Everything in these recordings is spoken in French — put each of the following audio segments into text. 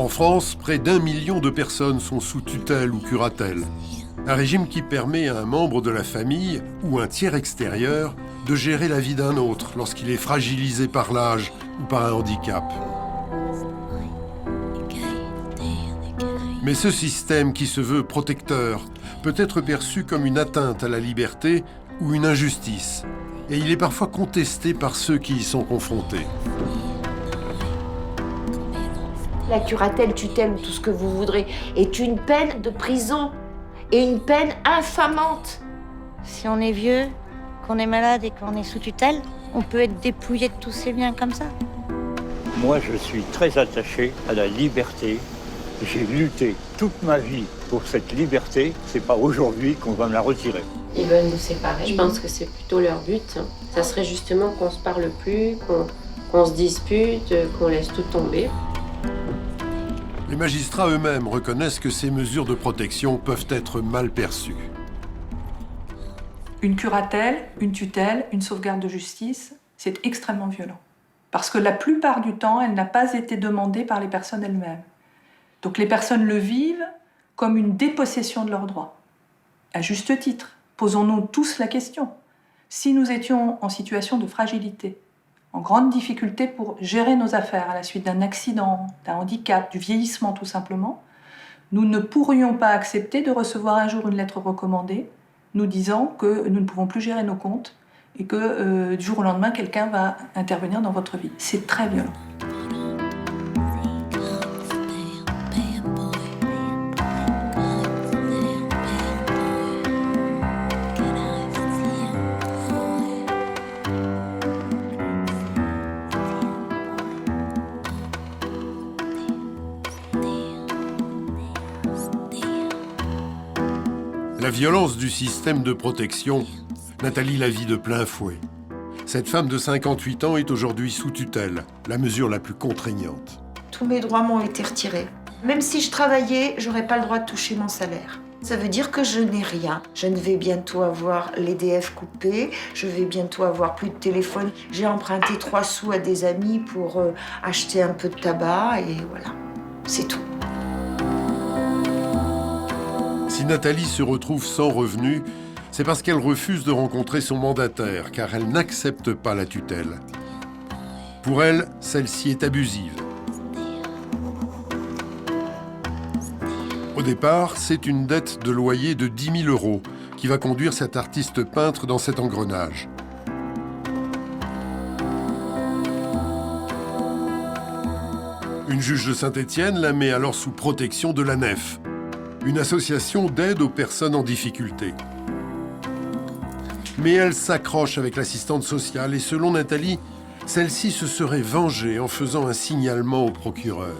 En France, près d'1 million de personnes sont sous tutelle ou curatelle. Un régime qui permet à un membre de la famille ou un tiers extérieur de gérer la vie d'un autre lorsqu'il est fragilisé par l'âge ou par un handicap. Mais ce système qui se veut protecteur peut être perçu comme une atteinte à la liberté ou une injustice. Et il est parfois contesté par ceux qui y sont confrontés. La curatelle, tutelle, tout ce que vous voudrez, est une peine de prison et une peine infamante. Si on est vieux, qu'on est malade et qu'on est sous tutelle, on peut être dépouillé de tous ses biens comme ça. Moi, je suis très attaché à la liberté. J'ai lutté toute ma vie pour cette liberté. C'est pas aujourd'hui qu'on va me la retirer. Ils veulent nous séparer. Je pense que c'est plutôt leur but. Ça serait justement qu'on se parle plus, qu'on se dispute, qu'on laisse tout tomber. Les magistrats eux-mêmes reconnaissent que ces mesures de protection peuvent être mal perçues. Une curatelle, une tutelle, une sauvegarde de justice, c'est extrêmement violent. Parce que la plupart du temps, elle n'a pas été demandée par les personnes elles-mêmes. Donc les personnes le vivent comme une dépossession de leurs droits. À juste titre, posons-nous tous la question. Si nous étions en situation de fragilité, en grande difficulté pour gérer nos affaires à la suite d'un accident, d'un handicap, du vieillissement tout simplement, nous ne pourrions pas accepter de recevoir un jour une lettre recommandée nous disant que nous ne pouvons plus gérer nos comptes et que du jour au lendemain, quelqu'un va intervenir dans votre vie. C'est très violent. La violence du système de protection, Nathalie la vit de plein fouet. Cette femme de 58 ans est aujourd'hui sous tutelle, la mesure la plus contraignante. Tous mes droits m'ont été retirés. Même si je travaillais, j'aurais pas le droit de toucher mon salaire. Ça veut dire que je n'ai rien. Je ne vais bientôt avoir l'EDF coupé, je vais bientôt avoir plus de téléphone. J'ai emprunté 3 sous à des amis pour acheter un peu de tabac et voilà, c'est tout. Si Nathalie se retrouve sans revenu, c'est parce qu'elle refuse de rencontrer son mandataire, car elle n'accepte pas la tutelle. Pour elle, celle-ci est abusive. Au départ, c'est une dette de loyer de 10 000 € qui va conduire cet artiste peintre dans cet engrenage. Une juge de Saint-Étienne la met alors sous protection de la Nef, une association d'aide aux personnes en difficulté. Mais elle s'accroche avec l'assistante sociale et selon Nathalie, celle-ci se serait vengée en faisant un signalement au procureur.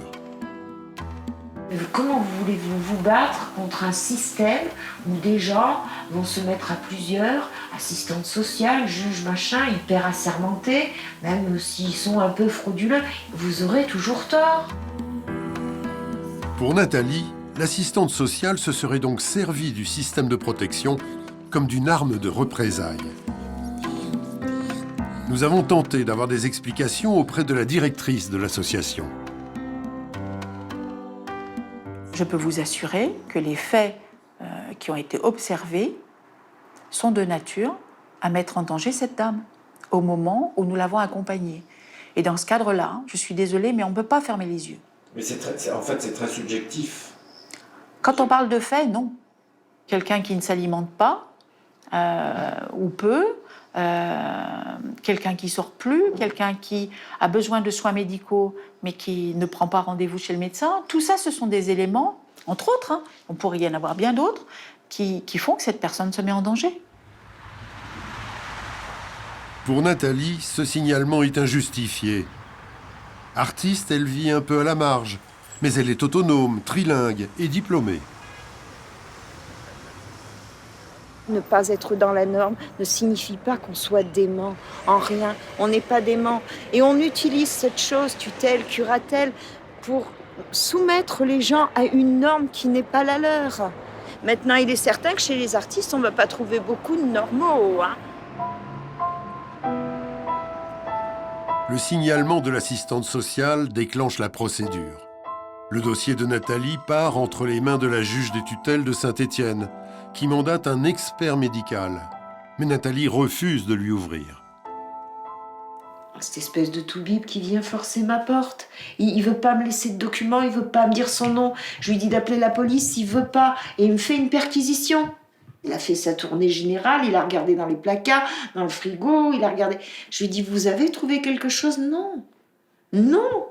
Comment voulez-vous vous battre contre un système où des gens vont se mettre à plusieurs, assistantes sociales, juges, machin, hyper assermentés, même s'ils sont un peu frauduleux, vous aurez toujours tort. Pour Nathalie, l'assistante sociale se serait donc servie du système de protection comme d'une arme de représailles. Nous avons tenté d'avoir des explications auprès de la directrice de l'association. Je peux vous assurer que les faits qui ont été observés sont de nature à mettre en danger cette dame au moment où nous l'avons accompagnée. Et dans ce cadre-là, je suis désolée, mais on ne peut pas fermer les yeux. Mais en fait, c'est très subjectif. Quand on parle de faits, non. Quelqu'un qui ne s'alimente pas, ou peu, quelqu'un qui sort plus, quelqu'un qui a besoin de soins médicaux mais qui ne prend pas rendez-vous chez le médecin, tout ça, ce sont des éléments, entre autres, hein, on pourrait y en avoir bien d'autres, qui font que cette personne se met en danger. Pour Nathalie, ce signalement est injustifié. Artiste, elle vit un peu à la marge, mais elle est autonome, trilingue et diplômée. Ne pas être dans la norme ne signifie pas qu'on soit dément. En rien, on n'est pas dément. Et on utilise cette chose, tutelle, curatelle, pour soumettre les gens à une norme qui n'est pas la leur. Maintenant, il est certain que chez les artistes, on ne va pas trouver beaucoup de normaux. Hein. Le signalement de l'assistante sociale déclenche la procédure. Le dossier de Nathalie part entre les mains de la juge des tutelles de Saint-Étienne, qui mandate un expert médical. Mais Nathalie refuse de lui ouvrir. Cette espèce de toubib qui vient forcer ma porte. Il veut pas me laisser de documents, il veut pas me dire son nom. Je lui dis d'appeler la police, il veut pas. Et il me fait une perquisition. Il a fait sa tournée générale, il a regardé dans les placards, dans le frigo, il a regardé... Je lui dis, vous avez trouvé quelque chose? Non. Non.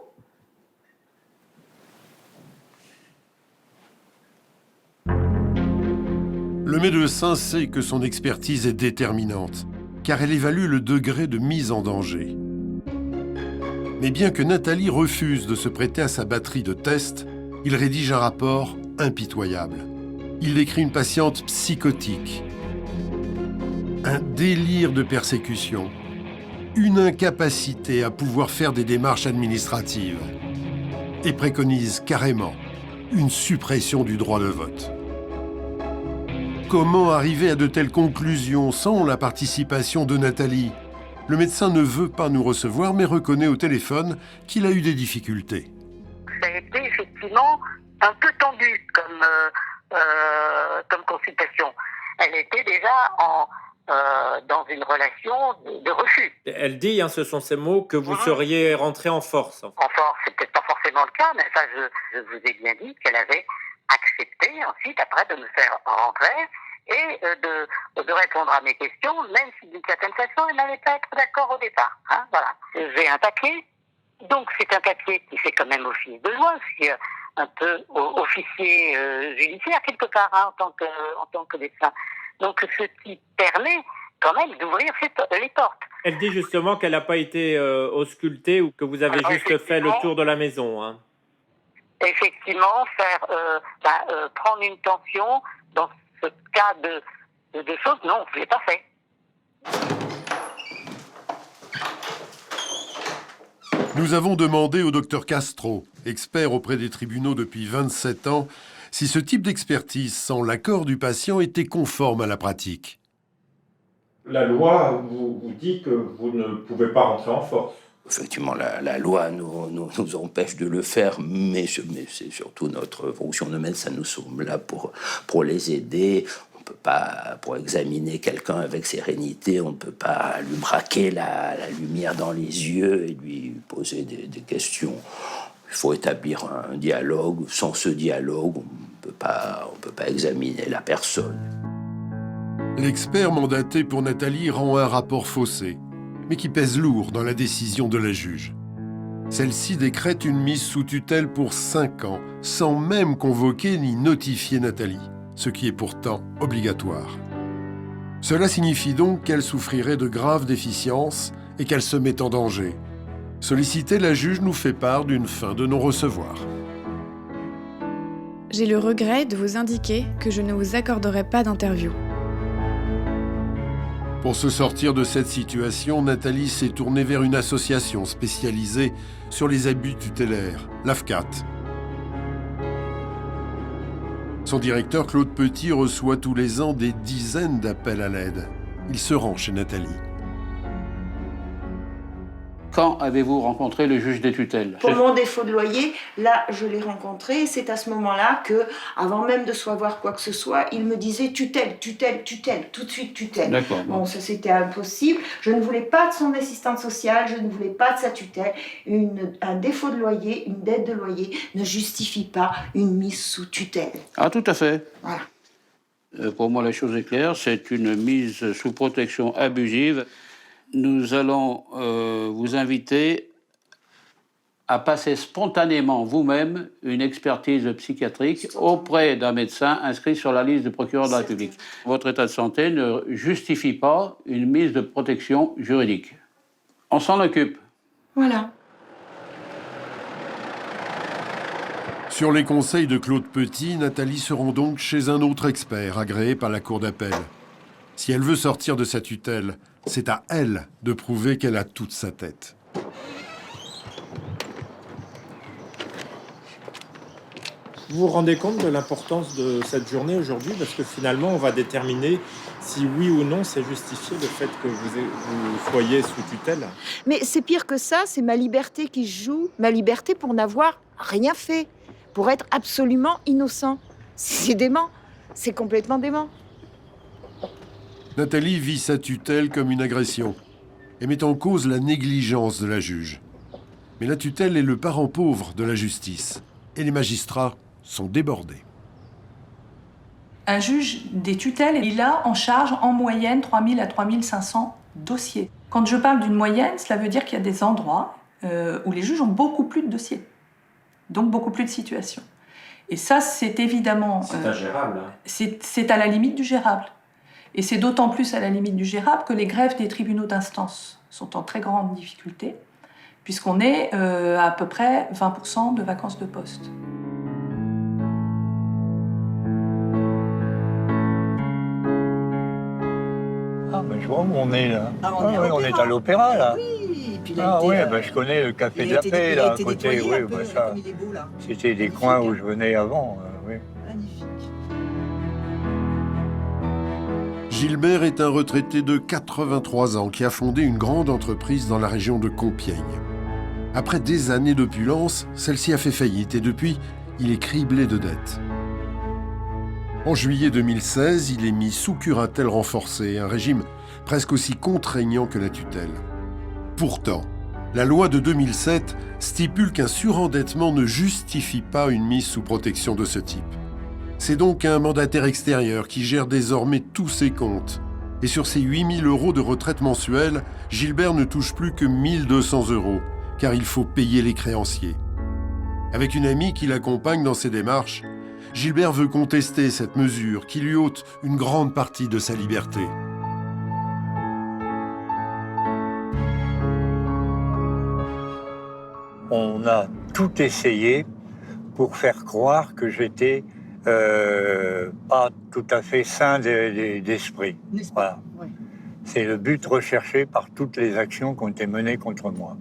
Le médecin sait que son expertise est déterminante, car elle évalue le degré de mise en danger. Mais bien que Nathalie refuse de se prêter à sa batterie de tests, il rédige un rapport impitoyable. Il décrit une patiente psychotique, un délire de persécution, une incapacité à pouvoir faire des démarches administratives et préconise carrément une suppression du droit de vote. Comment arriver à de telles conclusions sans la participation de Nathalie? Le médecin ne veut pas nous recevoir, mais reconnaît au téléphone qu'il a eu des difficultés. Ça a été effectivement un peu tendu comme consultation. Elle était déjà dans une relation de refus. Elle dit, ce sont ces mots, que vous seriez rentré en force. En force, c'est peut-être pas forcément le cas, mais ça, je vous ai bien dit qu'elle avait accepté ensuite, après, de me faire rentrer et de répondre à mes questions, même si d'une certaine façon, elle n'allait pas être d'accord au départ. Voilà. J'ai un papier, donc c'est un papier qui fait quand même office de loi, c'est un peu officier judiciaire quelque part, en tant que médecin. Donc ce qui permet quand même d'ouvrir les portes. Elle dit justement qu'elle n'a pas été auscultée ou que vous avez juste fait le tour de la maison. Effectivement, prendre une tension dans ce cas de choses, non, je ne l'ai pas fait. Nous avons demandé au docteur Castro, expert auprès des tribunaux depuis 27 ans, si ce type d'expertise sans l'accord du patient était conforme à la pratique. La loi vous dit que vous ne pouvez pas rentrer en force. Effectivement, la loi nous empêche de le faire, mais c'est surtout notre fonction de médecin. Nous sommes là pour les aider. On ne peut pas, pour examiner quelqu'un avec sérénité, on ne peut pas lui braquer la lumière dans les yeux et lui poser des questions. Il faut établir un dialogue. Sans ce dialogue, on ne peut pas examiner la personne. L'expert mandaté pour Nathalie rend un rapport faussé, mais qui pèse lourd dans la décision de la juge. Celle-ci décrète une mise sous tutelle pour 5 ans, sans même convoquer ni notifier Nathalie, ce qui est pourtant obligatoire. Cela signifie donc qu'elle souffrirait de graves déficiences et qu'elle se met en danger. Sollicitée, la juge nous fait part d'une fin de non-recevoir. J'ai le regret de vous indiquer que je ne vous accorderai pas d'interview. Pour se sortir de cette situation, Nathalie s'est tournée vers une association spécialisée sur les abus tutélaires, l'AFCAT. Son directeur, Claude Petit, reçoit tous les ans des dizaines d'appels à l'aide. Il se rend chez Nathalie. Quand avez-vous rencontré le juge des tutelles? Pour mon défaut de loyer, là, je l'ai rencontré. C'est à ce moment-là que, avant même de savoir quoi que ce soit, il me disait tutelle, tutelle, tutelle, tout de suite tutelle. D'accord. Bon, ça c'était impossible. Je ne voulais pas de son assistante sociale, je ne voulais pas de sa tutelle. Un défaut de loyer, une dette de loyer ne justifie pas une mise sous tutelle. Ah, tout à fait. Voilà. Pour moi, la chose est claire, c'est une mise sous protection abusive. Nous allons vous inviter à passer spontanément vous-même une expertise psychiatrique auprès d'un médecin inscrit sur la liste du procureur de la République. Votre état de santé ne justifie pas une mise de protection juridique. On s'en occupe. Voilà. Sur les conseils de Claude Petit, Nathalie se rend donc chez un autre expert agréé par la cour d'appel. Si elle veut sortir de sa tutelle, c'est à elle de prouver qu'elle a toute sa tête. Vous vous rendez compte de l'importance de cette journée aujourd'hui? Parce que finalement, on va déterminer si oui ou non c'est justifié le fait que vous soyez sous tutelle. Mais c'est pire que ça, c'est ma liberté qui se joue. Ma liberté pour n'avoir rien fait. pour être absolument innocent. C'est dément, c'est complètement dément. Nathalie vit sa tutelle comme une agression et met en cause la négligence de la juge. Mais la tutelle est le parent pauvre de la justice et les magistrats sont débordés. Un juge des tutelles, il a en charge en moyenne 3000 à 3500 dossiers. Quand je parle d'une moyenne, cela veut dire qu'il y a des endroits où les juges ont beaucoup plus de dossiers, donc beaucoup plus de situations. Et ça, c'est évidemment... C'est ingérable. Hein. C'est à la limite du gérable. Et c'est d'autant plus à la limite du gérable que les greffes des tribunaux d'instance sont en très grande difficulté, puisqu'on est à peu près 20% de vacances de poste. Ah, ben je vois où on est là. Ah, on est à l'opéra là. Oui, et puis je connais le Café de la Paix là, à côté. Oui, ben, ça, c'était des coins où je venais avant. Oui. Magnifique. Gilbert est un retraité de 83 ans qui a fondé une grande entreprise dans la région de Compiègne. Après des années d'opulence, celle-ci a fait faillite et depuis, il est criblé de dettes. En juillet 2016, il est mis sous curatelle renforcée, un régime presque aussi contraignant que la tutelle. Pourtant, la loi de 2007 stipule qu'un surendettement ne justifie pas une mise sous protection de ce type. C'est donc un mandataire extérieur qui gère désormais tous ses comptes. Et sur ses 8 000 € de retraite mensuelle, Gilbert ne touche plus que 1 200 €, car il faut payer les créanciers. Avec une amie qui l'accompagne dans ses démarches, Gilbert veut contester cette mesure qui lui ôte une grande partie de sa liberté. On a tout essayé pour faire croire que j'étais pas tout à fait sain d'esprit. Voilà. Oui. C'est le but recherché par toutes les actions qui ont été menées contre moi.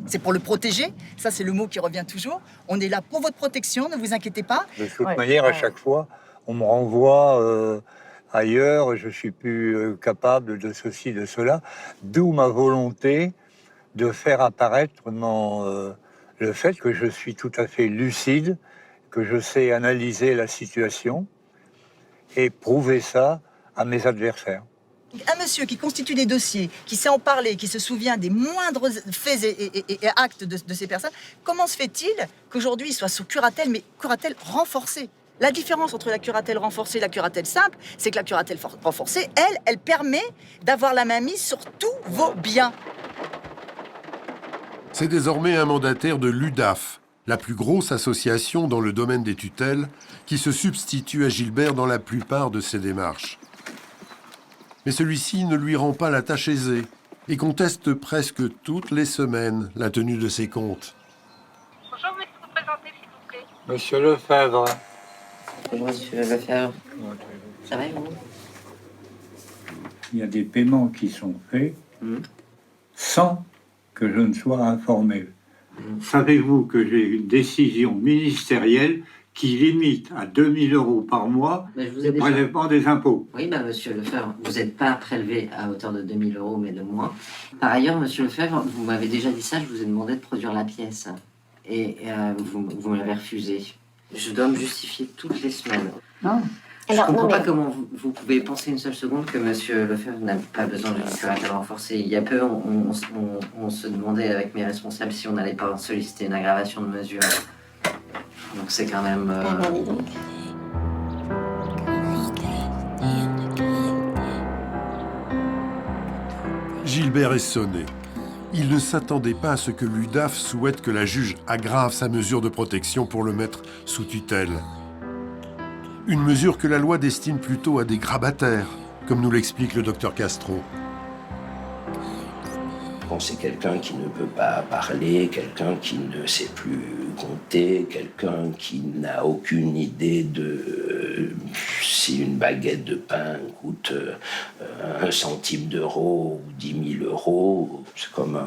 C'est pour le protéger, ça c'est le mot qui revient toujours. On est là pour votre protection, ne vous inquiétez pas. De toute manière, à chaque fois, on me renvoie ailleurs, je suis plus capable de ceci, de cela. D'où ma volonté de faire apparaître le fait que je suis tout à fait lucide, que je sais analyser la situation et prouver ça à mes adversaires. Un monsieur qui constitue des dossiers, qui sait en parler, qui se souvient des moindres faits et actes de ces personnes, comment se fait-il qu'aujourd'hui il soit sous curatelle, mais curatelle renforcée? La différence entre la curatelle renforcée et la curatelle simple, c'est que la curatelle renforcée, elle permet d'avoir la mainmise sur tous vos biens. C'est désormais un mandataire de l'UDAF, la plus grosse association dans le domaine des tutelles, qui se substitue à Gilbert dans la plupart de ses démarches. Mais celui-ci ne lui rend pas la tâche aisée et conteste presque toutes les semaines la tenue de ses comptes. Bonjour, vous pouvez vous présenter, s'il vous plaît. Monsieur Lefebvre. Bonjour, monsieur Lefebvre. Ça va, vous? Il y a des paiements qui sont faits sans que je ne sois informé. Savez-vous que j'ai une décision ministérielle qui limite à 2 000 € par mois le prélèvement des impôts? Oui, monsieur Lefebvre, vous n'êtes pas prélevé à hauteur de 2 000 €, mais de moins. Par ailleurs, monsieur Lefebvre, vous m'avez déjà dit ça, je vous ai demandé de produire la pièce. Et vous me l'avez refusé. Je dois me justifier toutes les semaines. Non. Je ne comprends pas comment vous pouvez penser une seule seconde que monsieur Lefebvre n'a pas besoin d'une curatelle renforcée. Il y a peu, on se demandait avec mes responsables si on n'allait pas solliciter une aggravation de mesure. Donc c'est quand même... Gilbert est sonné. Il ne s'attendait pas à ce que l'UDAF souhaite que la juge aggrave sa mesure de protection pour le mettre sous tutelle. Une mesure que la loi destine plutôt à des grabataires, comme nous l'explique le docteur Castro. Bon, c'est quelqu'un qui ne peut pas parler, quelqu'un qui ne sait plus compter, quelqu'un qui n'a aucune idée de si une baguette de pain coûte 1 centime d'euro ou 10 000 €. C'est comme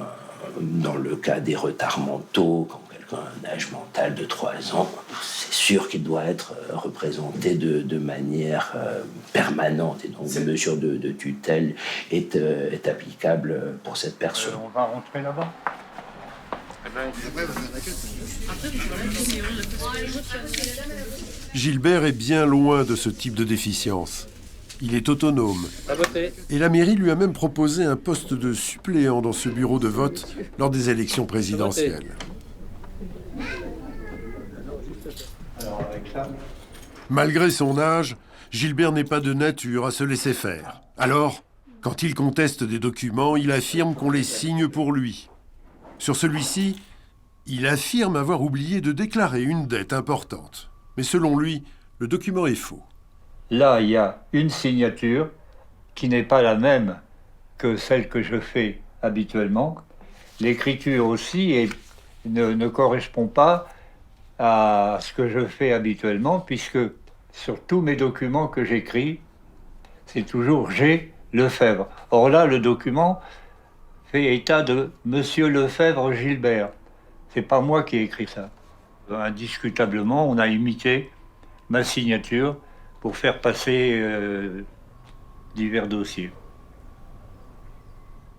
dans le cas des retards mentaux, quand quelqu'un a un âge mental de 3 ans, c'est sûr qu'il doit être représenté de manière permanente. Et donc, la mesure de tutelle est applicable pour cette personne. On va rentrer là-bas. Gilbert est bien loin de ce type de déficience. Il est autonome. Et la mairie lui a même proposé un poste de suppléant dans ce bureau de vote lors des élections présidentielles. Malgré son âge, Gilbert n'est pas de nature à se laisser faire. Alors, quand il conteste des documents, il affirme qu'on les signe pour lui. Sur celui-ci, il affirme avoir oublié de déclarer une dette importante. Mais selon lui, le document est faux. Là, il y a une signature qui n'est pas la même que celle que je fais habituellement. L'écriture aussi ne correspond pas à ce que je fais habituellement, puisque sur tous mes documents que j'écris, c'est toujours G. Lefebvre. Or là, le document fait état de Monsieur Lefebvre Gilbert. C'est pas moi qui ai écrit ça. Indiscutablement, on a imité ma signature pour faire passer divers dossiers.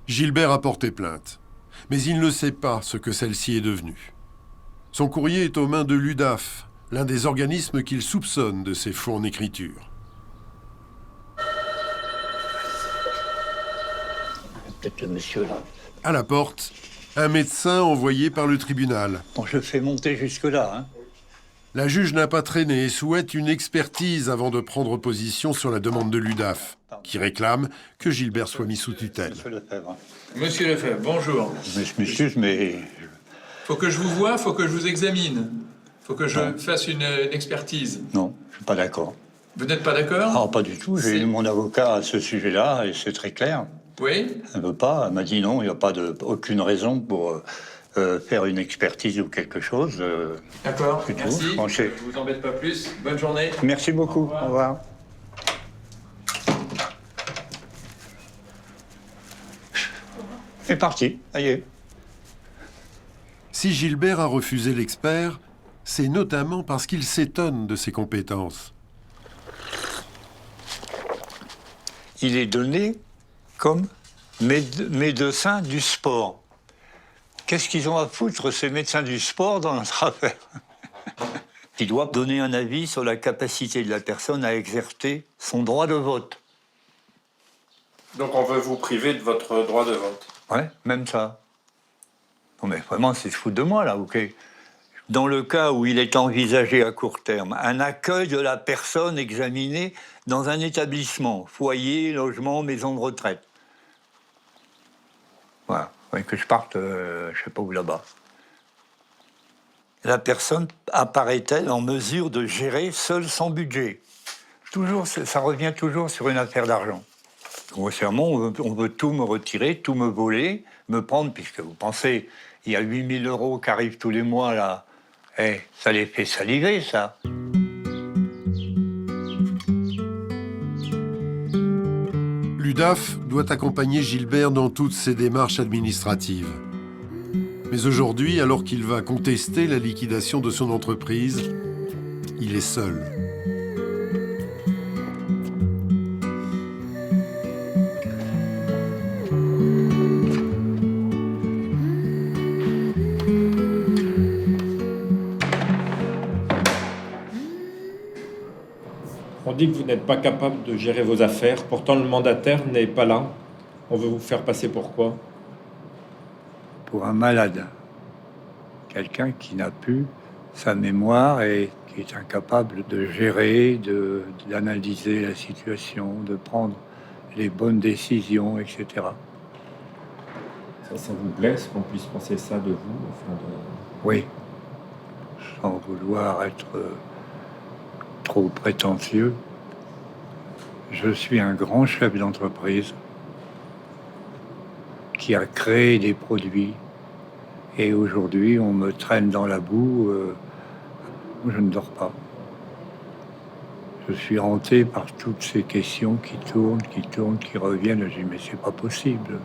Gilbert a porté plainte, mais il ne sait pas ce que celle-ci est devenue. Son courrier est aux mains de l'UDAF, l'un des organismes qu'il soupçonne de ces faux en écriture. Peut-être le monsieur là. À la porte, un médecin envoyé par le tribunal. Bon, je fais monter jusque-là, hein. La juge n'a pas traîné et souhaite une expertise avant de prendre position sur la demande de l'UDAF, qui réclame que Gilbert soit mis sous tutelle. Monsieur Lefebvre, bonjour. Je m'excuse, mais... Faut que je vous voie, faut que je vous examine. Faut que je fasse une expertise. Non, je suis pas d'accord. Vous n'êtes pas d'accord? Ah, pas du tout. J'ai eu mon avocat à ce sujet-là et c'est très clair. Oui? Elle veut pas. Elle m'a dit non, il n'y a pas aucune raison pour faire une expertise ou quelque chose. D'accord, merci. Tout. Je vous embête pas plus. Bonne journée. Merci beaucoup. Au revoir. C'est parti. Ça y est. Si Gilbert a refusé l'expert, c'est notamment parce qu'il s'étonne de ses compétences. Il est donné comme médecin du sport. Qu'est-ce qu'ils ont à foutre, ces médecins du sport, dans notre affaire? Il doit donner un avis sur la capacité de la personne à exercer son droit de vote. Donc on veut vous priver de votre droit de vote? Ouais, même ça. Non mais vraiment, c'est se foutre de moi, là, ok? Dans le cas où il est envisagé à court terme, un accueil de la personne examinée dans un établissement, foyer, logement, maison de retraite. Voilà, ouais, que je parte, je sais pas où, là-bas. La personne apparaît-elle en mesure de gérer seule son budget? Toujours, ça revient toujours sur une affaire d'argent. Grossièrement, on veut tout me retirer, tout me voler, me prendre, puisque vous pensez, il y a 8 000 € qui arrivent tous les mois, là. Eh, ça les fait saliver, ça. L'UDAF doit accompagner Gilbert dans toutes ses démarches administratives. Mais aujourd'hui, alors qu'il va contester la liquidation de son entreprise, il est seul. On dit que vous n'êtes pas capable de gérer vos affaires, pourtant le mandataire n'est pas là. On veut vous faire passer pour quoi? Pour un malade. Quelqu'un qui n'a plus sa mémoire et qui est incapable de gérer, d'analyser la situation, de prendre les bonnes décisions, etc. Ça vous blesse qu'on puisse penser ça de vous? Oui. Sans vouloir être trop prétentieux, je suis un grand chef d'entreprise qui a créé des produits et aujourd'hui on me traîne dans la boue, je ne dors pas. Je suis hanté par toutes ces questions qui tournent, qui reviennent. Je dis mais c'est pas possible,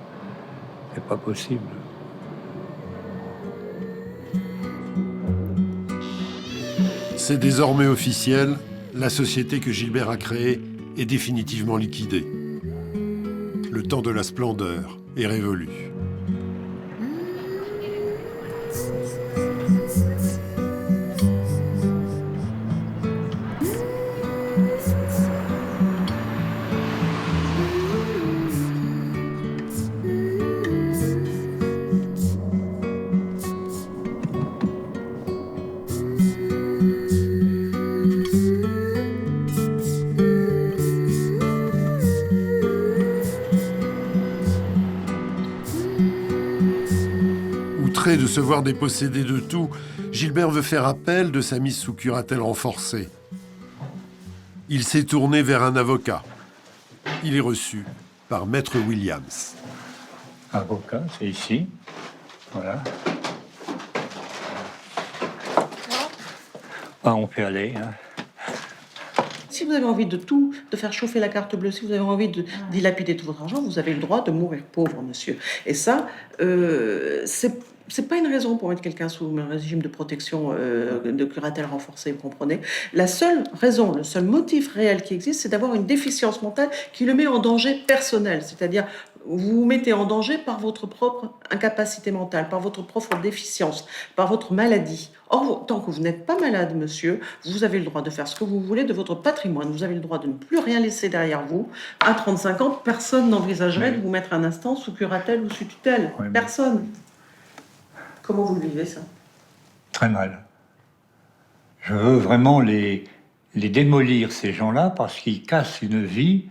c'est pas possible. C'est désormais officiel, la société que Gilbert a créée est définitivement liquidée. Le temps de la splendeur est révolu. Outré de se voir dépossédé de tout, Gilbert veut faire appel de sa mise sous curatelle renforcée. Il s'est tourné vers un avocat. Il est reçu par Maître Williams. Avocat, c'est ici. Voilà. Ah, on peut aller. Hein. Si vous avez envie de faire chauffer la carte bleue, si vous avez envie de dilapider tout votre argent, vous avez le droit de mourir pauvre, monsieur. Et ça, c'est pas une raison pour mettre quelqu'un sous un régime de protection, de curatelle renforcée, vous comprenez. La seule raison, le seul motif réel qui existe, c'est d'avoir une déficience mentale qui le met en danger personnel. C'est-à-dire, vous vous mettez en danger par votre propre incapacité mentale, par votre propre déficience, par votre maladie. Or, tant que vous n'êtes pas malade, monsieur, vous avez le droit de faire ce que vous voulez de votre patrimoine. Vous avez le droit de ne plus rien laisser derrière vous. À 35 ans, personne n'envisagerait de vous mettre un instant sous curatelle ou sous tutelle. Personne. Comment vous le vivez, ça? Très mal. Je veux vraiment les démolir, ces gens-là, parce qu'ils cassent une vie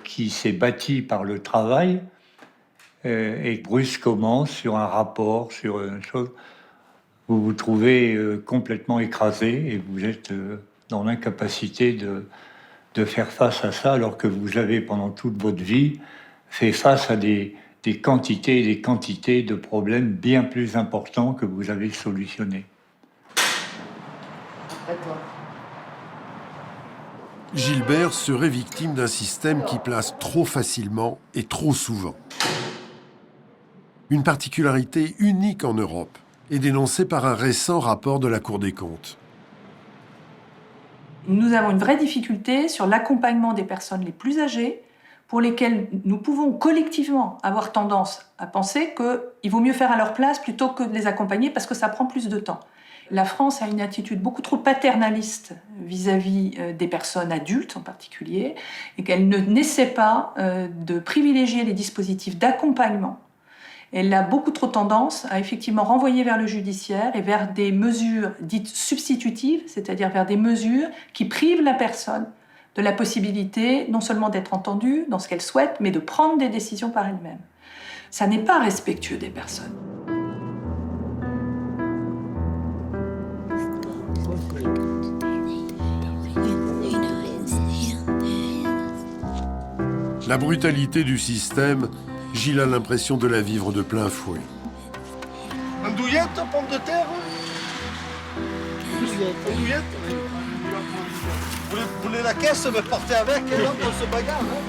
qui s'est bâtie par le travail et brusquement, sur un rapport, sur une chose, vous vous trouvez complètement écrasé et vous êtes dans l'incapacité de faire face à ça, alors que vous avez, pendant toute votre vie, fait face à des quantités et des quantités de problèmes bien plus importants que vous avez solutionnés. Gilbert serait victime d'un système qui place trop facilement et trop souvent. Une particularité unique en Europe est dénoncée par un récent rapport de la Cour des comptes. Nous avons une vraie difficulté sur l'accompagnement des personnes les plus âgées, pour lesquelles nous pouvons collectivement avoir tendance à penser qu'il vaut mieux faire à leur place plutôt que de les accompagner parce que ça prend plus de temps. La France a une attitude beaucoup trop paternaliste vis-à-vis des personnes adultes en particulier, et qu'elle n'essaie pas de privilégier les dispositifs d'accompagnement. Elle a beaucoup trop tendance à effectivement renvoyer vers le judiciaire et vers des mesures dites substitutives, c'est-à-dire vers des mesures qui privent la personne de la possibilité non seulement d'être entendue dans ce qu'elle souhaite, mais de prendre des décisions par elle-même. Ça n'est pas respectueux des personnes. La brutalité du système, Gilles a l'impression de la vivre de plein fouet. Andouillette, pomme de terre? Andouillette? Vous voulez la caisse, me porter avec, hein, là, pour se bagarre, hein?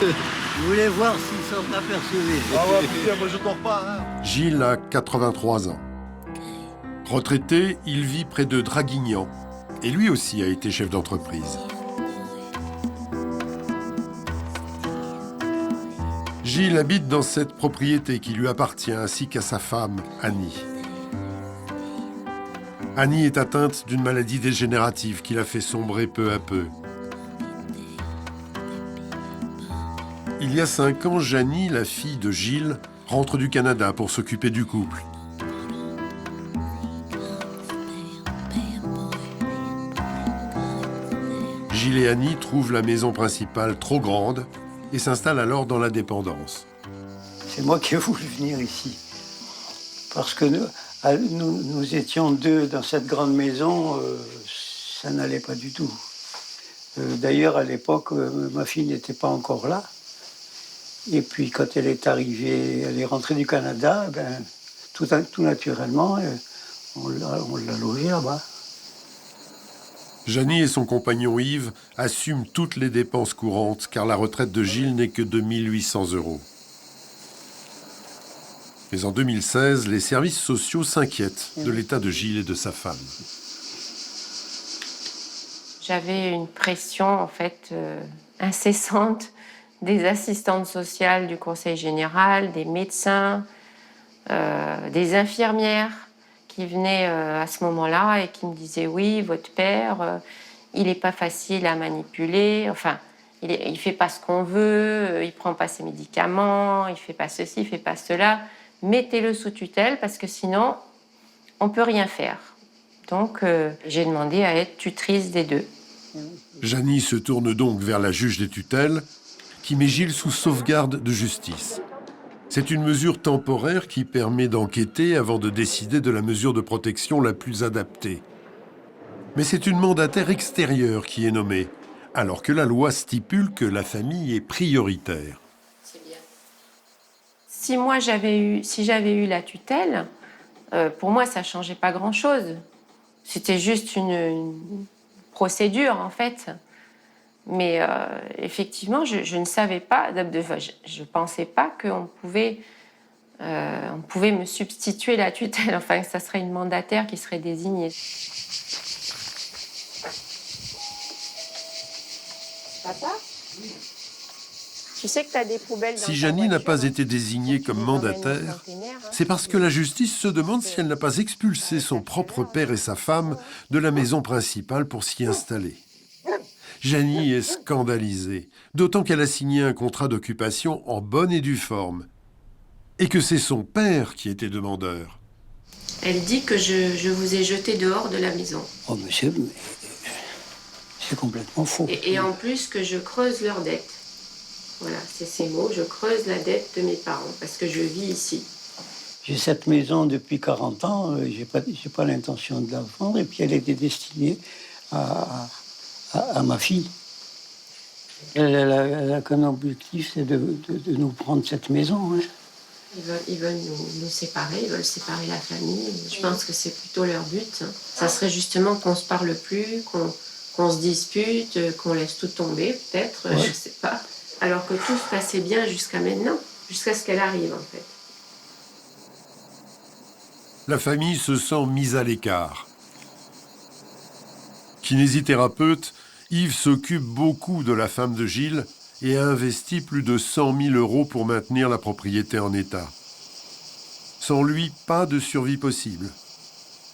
Vous voulez voir s'ils sont aperçus? Ah ouais, putain, moi je dors pas, hein. Gilles a 83 ans. Retraité, il vit près de Draguignan. Et lui aussi a été chef d'entreprise. Gilles habite dans cette propriété qui lui appartient, ainsi qu'à sa femme, Annie. Annie est atteinte d'une maladie dégénérative qui l'a fait sombrer peu à peu. Il y a 5 ans, Janie, la fille de Gilles, rentre du Canada pour s'occuper du couple. Gilles et Annie trouvent la maison principale trop grande et s'installent alors dans la dépendance. C'est moi qui ai voulu venir ici. Parce que nous étions 2 dans cette grande maison, ça n'allait pas du tout. D'ailleurs, à l'époque, ma fille n'était pas encore là. Et puis, quand elle est arrivée, elle est rentrée du Canada, ben, tout naturellement, on l'a logée là-bas. Janie et son compagnon Yves assument toutes les dépenses courantes car la retraite de Gilles n'est que de 1 800 €. Mais en 2016, les services sociaux s'inquiètent de l'état de Gilles et de sa femme. J'avais une pression en fait incessante des assistantes sociales du Conseil général, des médecins, des infirmières qui venaient à ce moment-là et qui me disaient « Oui, votre père, il n'est pas facile à manipuler, enfin, il ne fait pas ce qu'on veut, il ne prend pas ses médicaments, il ne fait pas ceci, il ne fait pas cela. Mettez-le sous tutelle parce que sinon, on ne peut rien faire. » Donc, j'ai demandé à être tutrice des 2. Janie se tourne donc vers la juge des tutelles qui met Gilles sous sauvegarde de justice. C'est une mesure temporaire qui permet d'enquêter avant de décider de la mesure de protection la plus adaptée. Mais c'est une mandataire extérieure qui est nommée, alors que la loi stipule que la famille est prioritaire. Si j'avais eu la tutelle, pour moi, ça ne changeait pas grand-chose. C'était juste une procédure, en fait. Mais effectivement, je ne savais pas, je ne pensais pas qu'on pouvait me substituer la tutelle, enfin, que ça serait une mandataire qui serait désignée. Papa ? Tu sais que tu as des poubelles dans Si ta Janie n'a voiture, pas été désignée comme mandataire, c'est parce que la justice se demande si elle n'a pas expulsé son propre père et sa femme de la maison principale pour s'y installer. Janie est scandalisée, d'autant qu'elle a signé un contrat d'occupation en bonne et due forme, et que c'est son père qui était demandeur. Elle dit que je vous ai jeté dehors de la maison. Oh monsieur, c'est complètement faux. Et en plus que je creuse leur dette. Voilà, c'est ces mots, je creuse la dette de mes parents parce que je vis ici. J'ai cette maison depuis 40 ans, j'ai pas l'intention de la vendre, et puis elle était destinée à ma fille. Elle a qu'un objectif, c'est de nous prendre cette maison. Hein. Ils veulent nous séparer, ils veulent séparer la famille. Je pense que c'est plutôt leur but. Hein. Ça serait justement qu'on se parle plus, qu'on se dispute, qu'on laisse tout tomber, peut-être, ouais. Je sais pas. Alors que tout se passait bien jusqu'à maintenant, jusqu'à ce qu'elle arrive, en fait. La famille se sent mise à l'écart. Kinésithérapeute, Yves s'occupe beaucoup de la femme de Gilles et a investi plus de 100 000 € pour maintenir la propriété en état. Sans lui, pas de survie possible.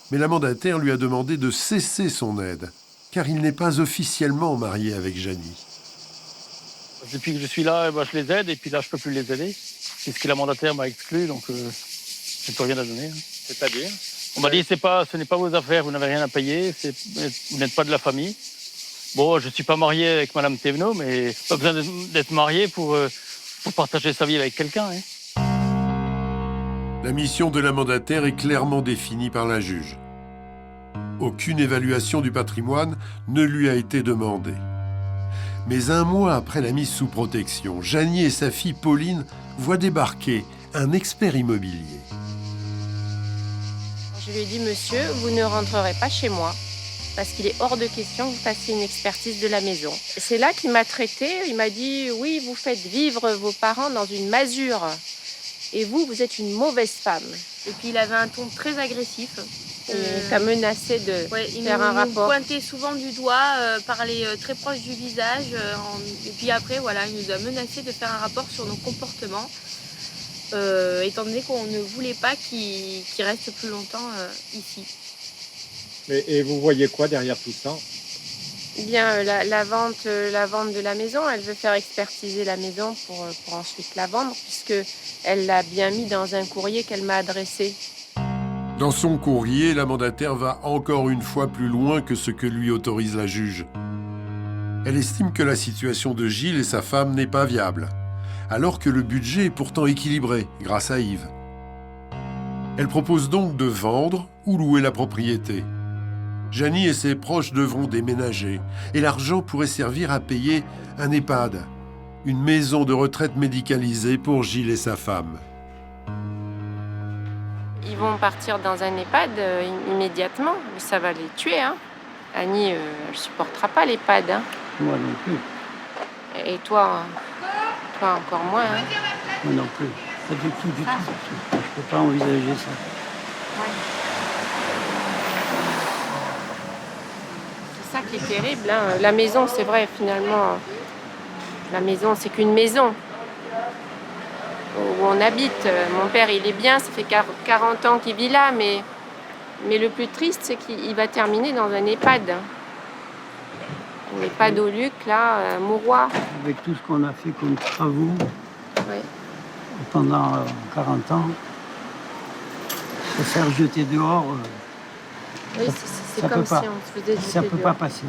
Mais la mandataire lui a demandé de cesser son aide, car il n'est pas officiellement marié avec Janie. Depuis que je suis là, je les aide, et puis là, je ne peux plus les aider, puisque la mandataire m'a exclu, donc je n'ai plus rien à donner. Hein. C'est-à-dire ? On m'a dit, ce n'est pas vos affaires, vous n'avez rien à payer, vous n'êtes pas de la famille. Bon, je ne suis pas marié avec Madame Thévenot, mais pas besoin d'être marié pour partager sa vie avec quelqu'un. Hein. La mission de la mandataire est clairement définie par la juge. Aucune évaluation du patrimoine ne lui a été demandée. Mais un mois après la mise sous protection, Janie et sa fille Pauline voient débarquer un expert immobilier. Je lui ai dit, monsieur, vous ne rentrerez pas chez moi parce qu'il est hors de question que vous fassiez une expertise de la maison. C'est là qu'il m'a traité, il m'a dit, oui, vous faites vivre vos parents dans une masure et vous êtes une mauvaise femme. Et puis il avait un ton très agressif. Il t'a menacé de faire un rapport. Il nous pointait souvent du doigt, parlait très proche du visage. Et puis après, voilà, il nous a menacé de faire un rapport sur nos comportements, étant donné qu'on ne voulait pas qu'il reste plus longtemps ici. Et vous voyez quoi derrière tout ça ? Eh bien, la vente de la maison, elle veut faire expertiser la maison pour ensuite la vendre, puisqu'elle l'a bien mis dans un courrier qu'elle m'a adressé. Dans son courrier, la mandataire va encore une fois plus loin que ce que lui autorise la juge. Elle estime que la situation de Gilles et sa femme n'est pas viable, alors que le budget est pourtant équilibré grâce à Yves. Elle propose donc de vendre ou louer la propriété. Janie et ses proches devront déménager et l'argent pourrait servir à payer un EHPAD, une maison de retraite médicalisée pour Gilles et sa femme. Ils vont partir dans un EHPAD immédiatement, mais ça va les tuer. Hein. Annie, elle ne supportera pas l'EHPAD. Hein. Moi non plus. Et toi encore moins. Hein. Moi non plus. Pas du tout, du tout. Je ne peux pas envisager ça. Ouais. C'est ça qui est terrible. Hein. La maison, c'est vrai, finalement, la maison, c'est qu'une maison où on habite. Mon père, il est bien, ça fait 40 ans qu'il vit là, mais le plus triste, c'est qu'il va terminer dans un EHPAD. Un EHPAD au Luc, là, à Mourois. Avec tout ce qu'on a fait comme travaux pendant 40 ans, se faire jeter dehors, oui, c'est comme si on se faisait jeter ça ne peut dehors. pas passer.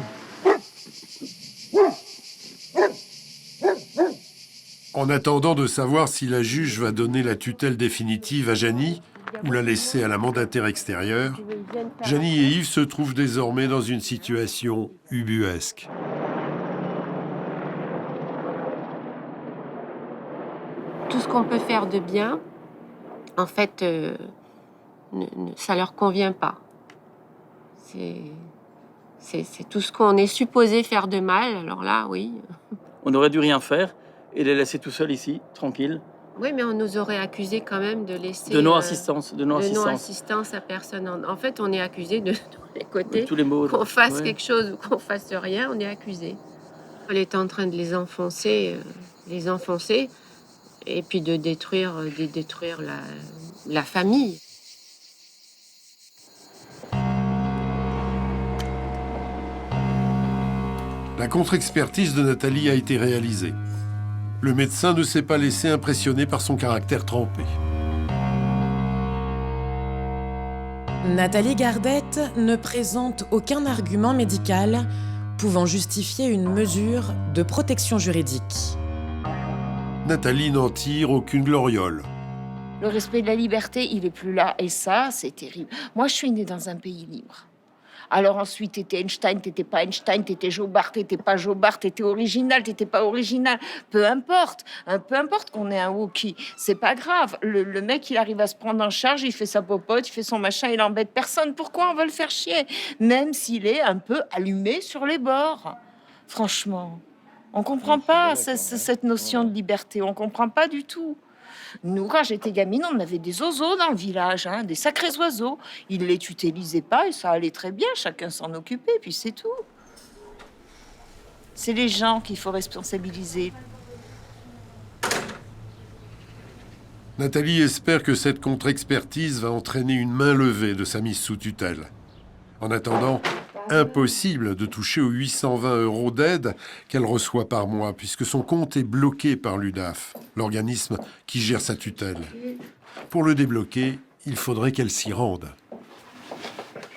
En attendant de savoir si la juge va donner la tutelle définitive à Janie ou la laisser à la mandataire extérieure, Janie et Yves se trouvent désormais dans une situation ubuesque. Tout ce qu'on peut faire de bien, en fait, ça leur convient pas. C'est tout ce qu'on est supposé faire de mal, alors là, oui. On aurait dû rien faire et les laisser tout seuls ici, tranquilles. Oui, mais on nous aurait accusé quand même de laisser... De non-assistance. De non-assistance à personne. En fait, on est accusé de tous les côtés. Tous les mots. Qu'on fasse quelque chose ou qu'on fasse rien, on est accusé. On est en train de les enfoncer, et puis de détruire la famille. La contre-expertise de Nathalie a été réalisée. Le médecin ne s'est pas laissé impressionner par son caractère trempé. Nathalie Gardette ne présente aucun argument médical pouvant justifier une mesure de protection juridique. Nathalie n'en tire aucune gloriole. Le respect de la liberté, il est plus là. Et ça, c'est terrible. Moi, je suis née dans un pays libre. Alors ensuite, t'étais Einstein, t'étais pas Einstein, t'étais Jobard, t'étais pas Jobard, t'étais original, t'étais pas original. Peu importe qu'on ait un wookie, c'est pas grave. Le mec, il arrive à se prendre en charge, il fait sa popote, il fait son machin, il embête personne. Pourquoi on va le faire chier? Même s'il est un peu allumé sur les bords. Franchement, on comprend pas cette notion de liberté, on comprend pas du tout. Nous, quand j'étais gamine, on avait des oiseaux dans le village, des sacrés oiseaux. Ils les tutelisaient pas et ça allait très bien, chacun s'en occupait, puis c'est tout. C'est les gens qu'il faut responsabiliser. Nathalie espère que cette contre-expertise va entraîner une main levée de sa mise sous tutelle. En attendant, impossible de toucher aux 820 € d'aide qu'elle reçoit par mois, puisque son compte est bloqué par l'UDAF, l'organisme qui gère sa tutelle. Pour le débloquer, il faudrait qu'elle s'y rende.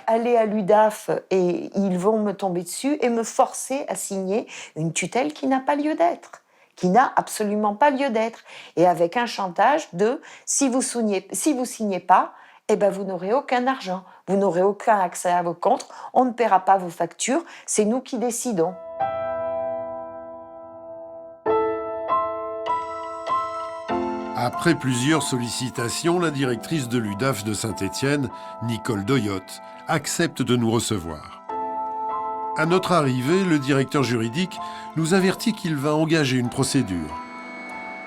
Aller à l'UDAF et ils vont me tomber dessus et me forcer à signer une tutelle qui n'a pas lieu d'être, qui n'a absolument pas lieu d'être. Et avec un chantage de « si vous signez pas, eh ben vous n'aurez aucun argent, vous n'aurez aucun accès à vos comptes, on ne paiera pas vos factures, c'est nous qui décidons. » Après plusieurs sollicitations, la directrice de l'UDAF de Saint-Étienne, Nicole Doyotte, accepte de nous recevoir. À notre arrivée, le directeur juridique nous avertit qu'il va engager une procédure.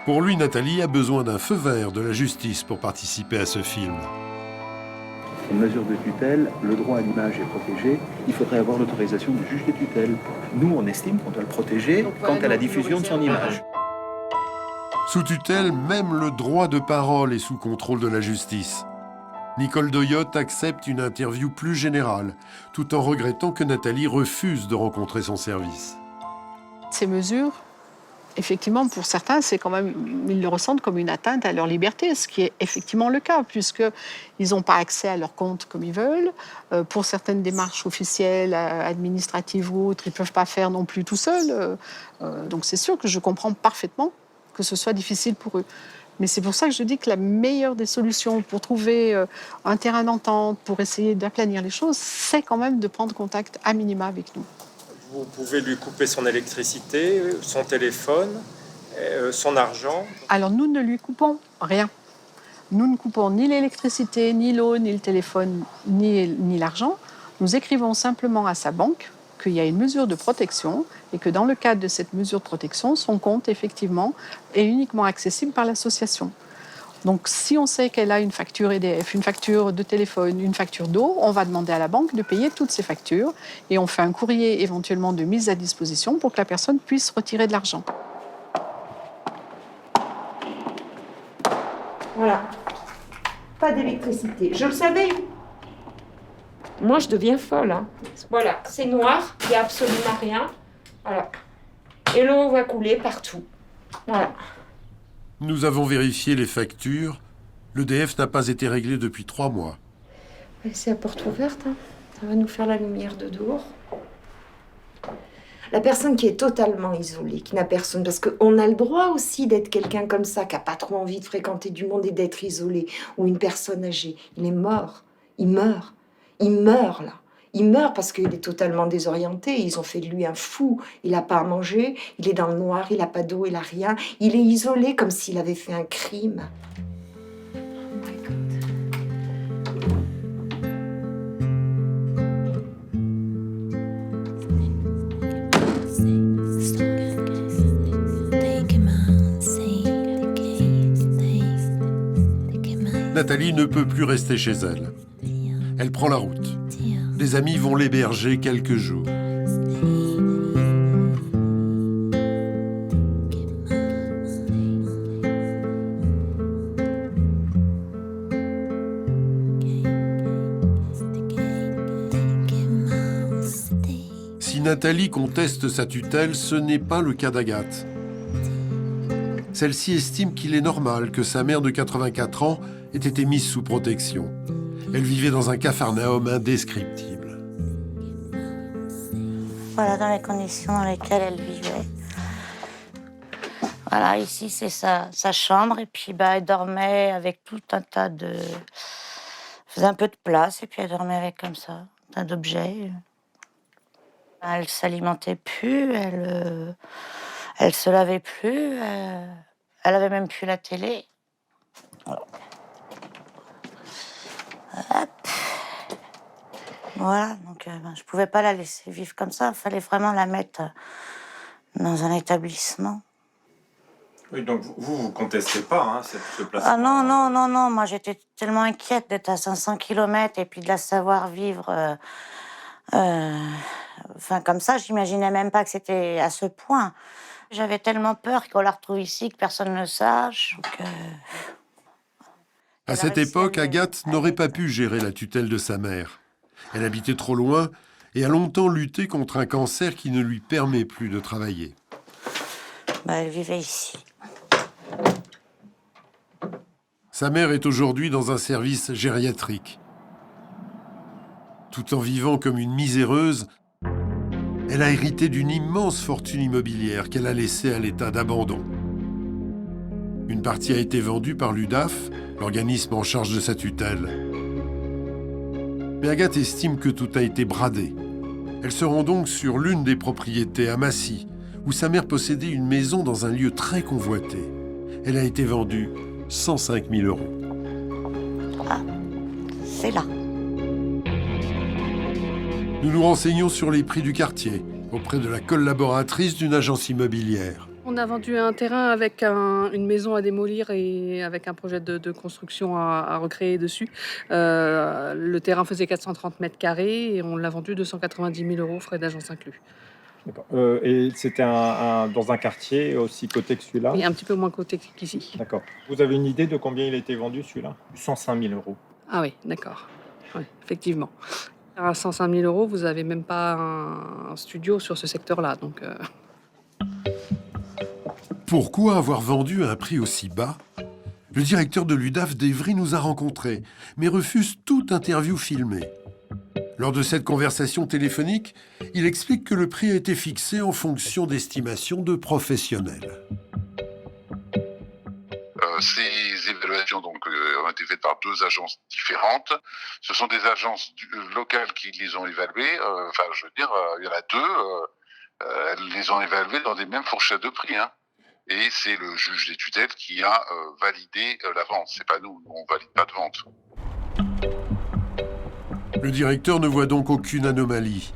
Pour lui, Nathalie a besoin d'un feu vert de la justice pour participer à ce film. Une mesure de tutelle, le droit à l'image est protégé, il faudrait avoir l'autorisation du juge de tutelle. Nous, on estime qu'on doit le protéger quant à la diffusion de son image. Sous tutelle, même le droit de parole est sous contrôle de la justice. Nicole Doyotte accepte une interview plus générale, tout en regrettant que Nathalie refuse de rencontrer son service. Ces mesures, effectivement, pour certains, c'est quand même, ils le ressentent comme une atteinte à leur liberté, ce qui est effectivement le cas, puisqu'ils n'ont pas accès à leur compte comme ils veulent. Pour certaines démarches officielles, administratives ou autres, ils ne peuvent pas faire non plus tout seuls. Donc c'est sûr que je comprends parfaitement que ce soit difficile pour eux. Mais c'est pour ça que je dis que la meilleure des solutions pour trouver un terrain d'entente, pour essayer d'aplanir les choses, c'est quand même de prendre contact à minima avec nous. Vous pouvez lui couper son électricité, son téléphone, son argent. Alors nous ne lui coupons rien. Nous ne coupons ni l'électricité, ni l'eau, ni le téléphone, ni l'argent. Nous écrivons simplement à sa banque qu'il y a une mesure de protection et que dans le cadre de cette mesure de protection, son compte, effectivement, est uniquement accessible par l'association. Donc, si on sait qu'elle a une facture EDF, une facture de téléphone, une facture d'eau, on va demander à la banque de payer toutes ces factures et on fait un courrier éventuellement de mise à disposition pour que la personne puisse retirer de l'argent. Voilà. Pas d'électricité. Je le savais. Moi, je deviens folle. Voilà, c'est noir, il n'y a absolument rien. Voilà. Et l'eau va couler partout. Voilà. Nous avons vérifié les factures. L'EDF n'a pas été réglé depuis 3 mois. C'est à porte ouverte. Ça va nous faire la lumière de dehors. La personne qui est totalement isolée, qui n'a personne, parce qu'on a le droit aussi d'être quelqu'un comme ça, qui n'a pas trop envie de fréquenter du monde et d'être isolé, ou une personne âgée. Il est mort, il meurt là. Il meurt parce qu'il est totalement désorienté, ils ont fait de lui un fou, il n'a pas à manger, il est dans le noir, il n'a pas d'eau, il n'a rien, il est isolé comme s'il avait fait un crime. Nathalie ne peut plus rester chez elle. Elle prend la route. Des amis vont l'héberger quelques jours. Si Nathalie conteste sa tutelle, ce n'est pas le cas d'Agathe. Celle-ci estime qu'il est normal que sa mère de 84 ans ait été mise sous protection. Elle vivait dans un capharnaüm indescriptible. Voilà dans les conditions dans lesquelles elle vivait. Voilà, ici c'est sa chambre et puis elle dormait avec tout un tas de... Elle faisait un peu de place et puis elle dormait avec comme ça, un tas d'objets. Elle s'alimentait plus, elle se lavait plus, elle avait même plus la télé. Alors. Hop. Voilà, donc je pouvais pas la laisser vivre comme ça. Il fallait vraiment la mettre dans un établissement. Oui, donc vous contestez pas hein, ce placement. Ah non, moi j'étais tellement inquiète d'être à 500 km et puis de la savoir vivre. Comme ça, j'imaginais même pas que c'était à ce point. J'avais tellement peur qu'on la retrouve ici, que personne ne le sache. À cette époque, Agathe n'aurait pas pu gérer la tutelle de sa mère. Elle habitait trop loin et a longtemps lutté contre un cancer qui ne lui permet plus de travailler. Elle vivait ici. Sa mère est aujourd'hui dans un service gériatrique. Tout en vivant comme une miséreuse, elle a hérité d'une immense fortune immobilière qu'elle a laissée à l'état d'abandon. Une partie a été vendue par l'UDAF, l'organisme en charge de sa tutelle. Mais Agathe estime que tout a été bradé. Elle se rend donc sur l'une des propriétés à Massy, où sa mère possédait une maison dans un lieu très convoité. Elle a été vendue 105 000 €. Ah, c'est là. Nous nous renseignons sur les prix du quartier, auprès de la collaboratrice d'une agence immobilière. On a vendu un terrain avec une maison à démolir et avec un projet de construction à recréer dessus. Le terrain faisait 430 mètres carrés et on l'a vendu 290 000 €, frais d'agence inclus. D'accord. Et c'était dans un quartier aussi coté que celui-là? Oui, un petit peu moins coté qu'ici. D'accord. Vous avez une idée de combien il a été vendu celui-là? 105 000 €. Ah oui, d'accord. Oui, effectivement. À 105 000 €, vous n'avez même pas un studio sur ce secteur-là. Donc, Pourquoi avoir vendu à un prix aussi bas? Le directeur de l'UDAF d'Evry nous a rencontrés, mais refuse toute interview filmée. Lors de cette conversation téléphonique, il explique que le prix a été fixé en fonction d'estimations de professionnels. Ces évaluations ont été faites par deux agences différentes. Ce sont des agences locales qui les ont évaluées. Il y en a deux. Elles les ont évaluées dans des mêmes fourchettes de prix. Et c'est le juge des tutelles qui a validé la vente. C'est pas nous. On valide pas de vente. Le directeur ne voit donc aucune anomalie.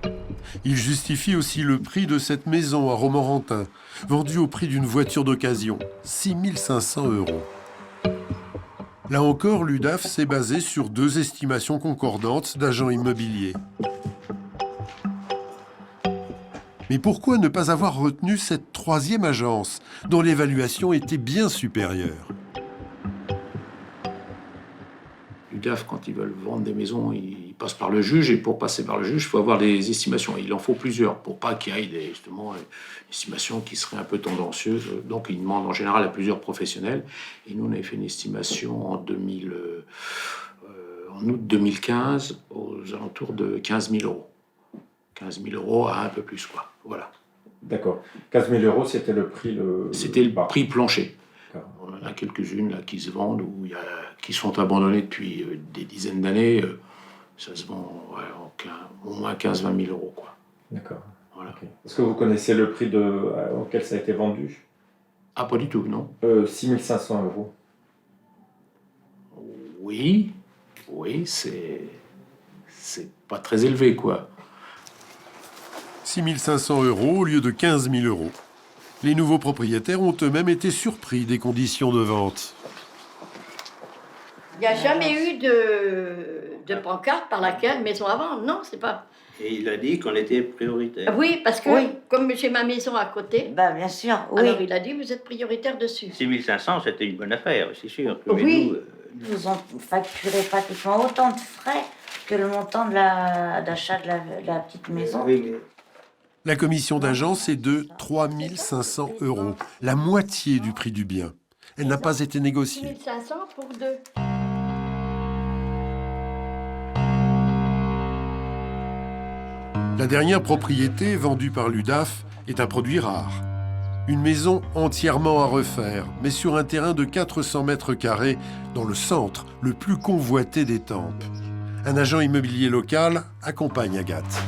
Il justifie aussi le prix de cette maison à Romorantin, vendue au prix d'une voiture d'occasion, 6 500 €. Là encore, l'UDAF s'est basé sur deux estimations concordantes d'agents immobiliers. Mais pourquoi ne pas avoir retenu cette troisième agence, dont l'évaluation était bien supérieure? L'UDAF, quand ils veulent vendre des maisons, ils passent par le juge, et pour passer par le juge, il faut avoir des estimations. Il en faut plusieurs, pour pas qu'il y ait justement une estimation qui serait un peu tendancieuse. Donc ils demandent en général à plusieurs professionnels. Et nous, on avait fait une estimation en août 2015, aux alentours de 15 000 €. 15 000 € à un peu plus, quoi. Voilà. D'accord. 15 000 euros, c'était le prix C'était le prix plancher. On en a quelques-unes là qui se vendent ou qui sont abandonnées depuis des dizaines d'années. Ça se vend au moins 15-20 000 euros, quoi. D'accord. Voilà. Okay. Est-ce que vous connaissez le prix auquel ça a été vendu? Ah, pas du tout, non. 6 500 euros. Oui, c'est pas très élevé, quoi. 6 500 euros au lieu de 15 000 euros. Les nouveaux propriétaires ont eux-mêmes été surpris des conditions de vente. Il n'y a jamais eu de pancarte par laquelle maison à vendre, non, c'est pas. Et il a dit qu'on était prioritaire. Oui, parce que comme j'ai ma maison à côté, bien sûr, alors il a dit vous êtes prioritaire dessus. 6 500, c'était une bonne affaire, c'est sûr. Oui, ils nous ont facturé pratiquement autant de frais que le montant d'achat de la petite maison. Oui, mais... La commission d'agence est de 3 500 euros, la moitié du prix du bien. Elle n'a pas été négociée. 6 500 pour deux. La dernière propriété vendue par l'UDAF est un produit rare. Une maison entièrement à refaire, mais sur un terrain de 400 mètres carrés dans le centre, le plus convoité d'Étampes. Un agent immobilier local accompagne Agathe.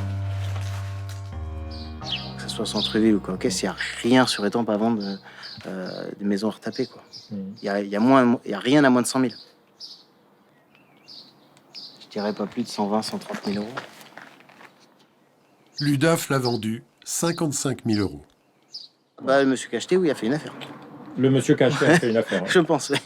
Que ce soit centre-ville ou quoi, il n'y a rien sur Étampes à vendre des maisons retapées, quoi. Il y a rien à moins de 100 000. Je dirais pas plus de 120, 130 000 euros. L'UDAF l'a vendu 55 000 euros. Le monsieur qui a acheté, oui, a fait une affaire. Le monsieur qui a acheté a fait une affaire. Je pense, oui.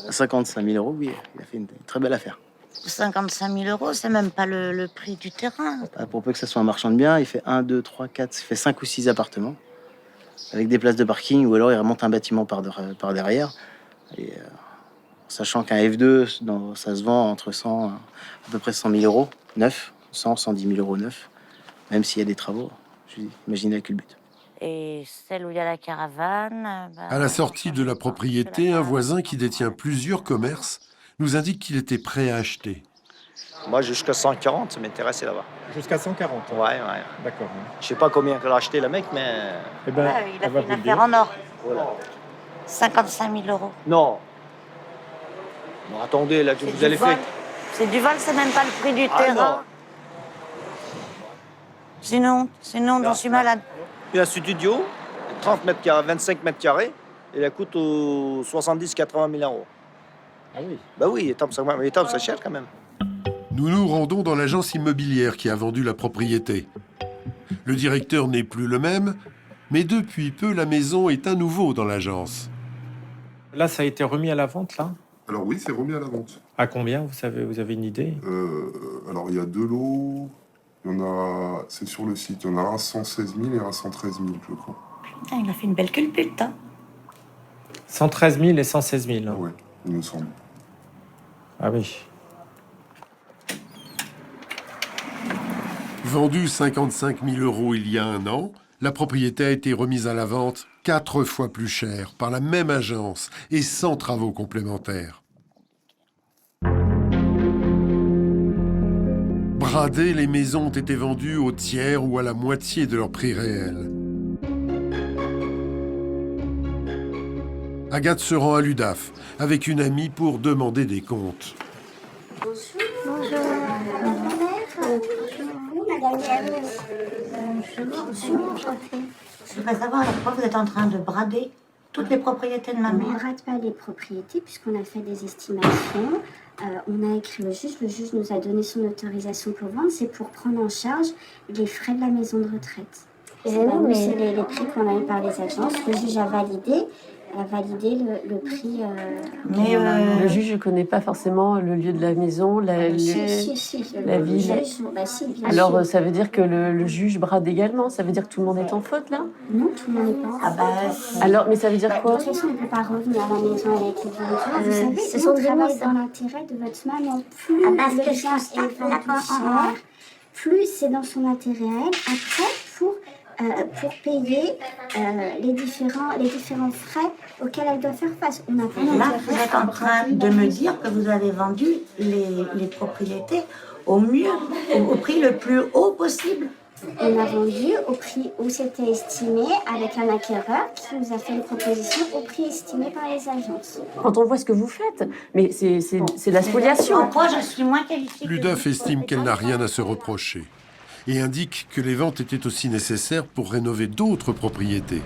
À 55 000 euros, oui, il a fait une très belle affaire. 55 000 euros, c'est même pas le prix du terrain. Pour peu que ça soit un marchand de biens, il fait 1, 2, 3, 4, il fait 5 ou 6 appartements, avec des places de parking, ou alors il remonte un bâtiment par derrière. Et, sachant qu'un F2, ça se vend entre 100, à peu près 100 000 euros, neuf, 100, 110 000 euros neuf, même s'il y a des travaux. Imaginez avec le but. Et celle où il y a la caravane... À la sortie de la propriété, un voisin qui détient plusieurs commerces nous indique qu'il était prêt à acheter. Moi, jusqu'à 140, ça m'intéressait là-bas. Jusqu'à 140? Ouais. D'accord. Je sais pas combien il a acheté le mec, mais... il a fait une affaire en or. Voilà. 55 000 euros. Non. Bon, attendez, là, vous allez faire... C'est du vol, c'est même pas le prix du terrain. Sinon, j'en suis malade. Il y a un studio, 30 mètres carrés, 25 mètres carrés, et elle coûte 70-80 000 euros. Ah oui? Bah oui, Étampes, c'est cher quand même. Nous nous rendons dans l'agence immobilière qui a vendu la propriété. Le directeur n'est plus le même, mais depuis peu, la maison est à nouveau dans l'agence. Là, ça a été remis à la vente, là? Alors oui, c'est remis à la vente. À combien, vous avez une idée? Alors, il y a deux lots. Il y en a, c'est sur le site, il y en a un 116 000 et un 113 000, je crois. Putain, il a fait une belle culbute, hein. 113 000 et 116 000. Oui, il me semble. Ah oui. Vendue 55 000 euros il y a un an, la propriété a été remise à la vente 4 fois plus cher par la même agence et sans travaux complémentaires. Bradées, les maisons ont été vendues au tiers ou à la moitié de leur prix réel. Agathe se rend à l'UDAF avec une amie pour demander des comptes. Bonjour. Je voudrais savoir pourquoi vous êtes en train de brader toutes les propriétés de ma mère. On ne rate pas les propriétés puisqu'on a fait des estimations. On a écrit le juge nous a donné son autorisation pour vendre. C'est pour prendre en charge les frais de la maison de retraite. Nous, c'est les prix qu'on a eu par les agences. Le juge a validé le prix. Le juge ne connaît pas forcément le lieu de la maison, la ville. Alors ça veut dire que le juge brade également. Ça veut dire que tout le monde est en faute là? Non, tout le monde n'est pas en faute. Alors, mais ça veut dire quoi? De toute façon, on ne peut pas revenir à la maison avec les vendus. Vous savez, ce sont travaille dans l'intérêt de votre maman. Plus le bien est vendu cher, plus c'est dans son intérêt à elle. Après, pour payer les différents frais auxquels elle doit faire face. Là, vous êtes en train de me dire que vous avez vendu les propriétés au mieux, au prix le plus haut possible. On a vendu au prix où c'était estimé avec un acquéreur qui nous a fait une proposition au prix estimé par les agences. Quand on voit ce que vous faites, mais c'est de la spoliation. Moi, je suis moins qualifiée. L'UDAF estime qu'elle n'a rien à se reprocher et indique que les ventes étaient aussi nécessaires pour rénover d'autres propriétés.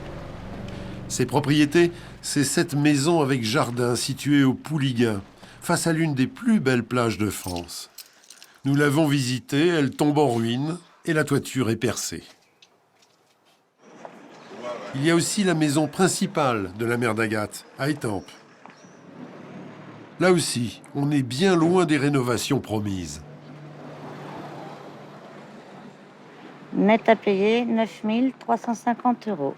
Ces propriétés, c'est cette maison avec jardin située au Pouliguen, face à l'une des plus belles plages de France. Nous l'avons visitée, elle tombe en ruine et la toiture est percée. Il y a aussi la maison principale de la mère d'Agathe, à Étampes. Là aussi, on est bien loin des rénovations promises. Net à payer, 9 350 €.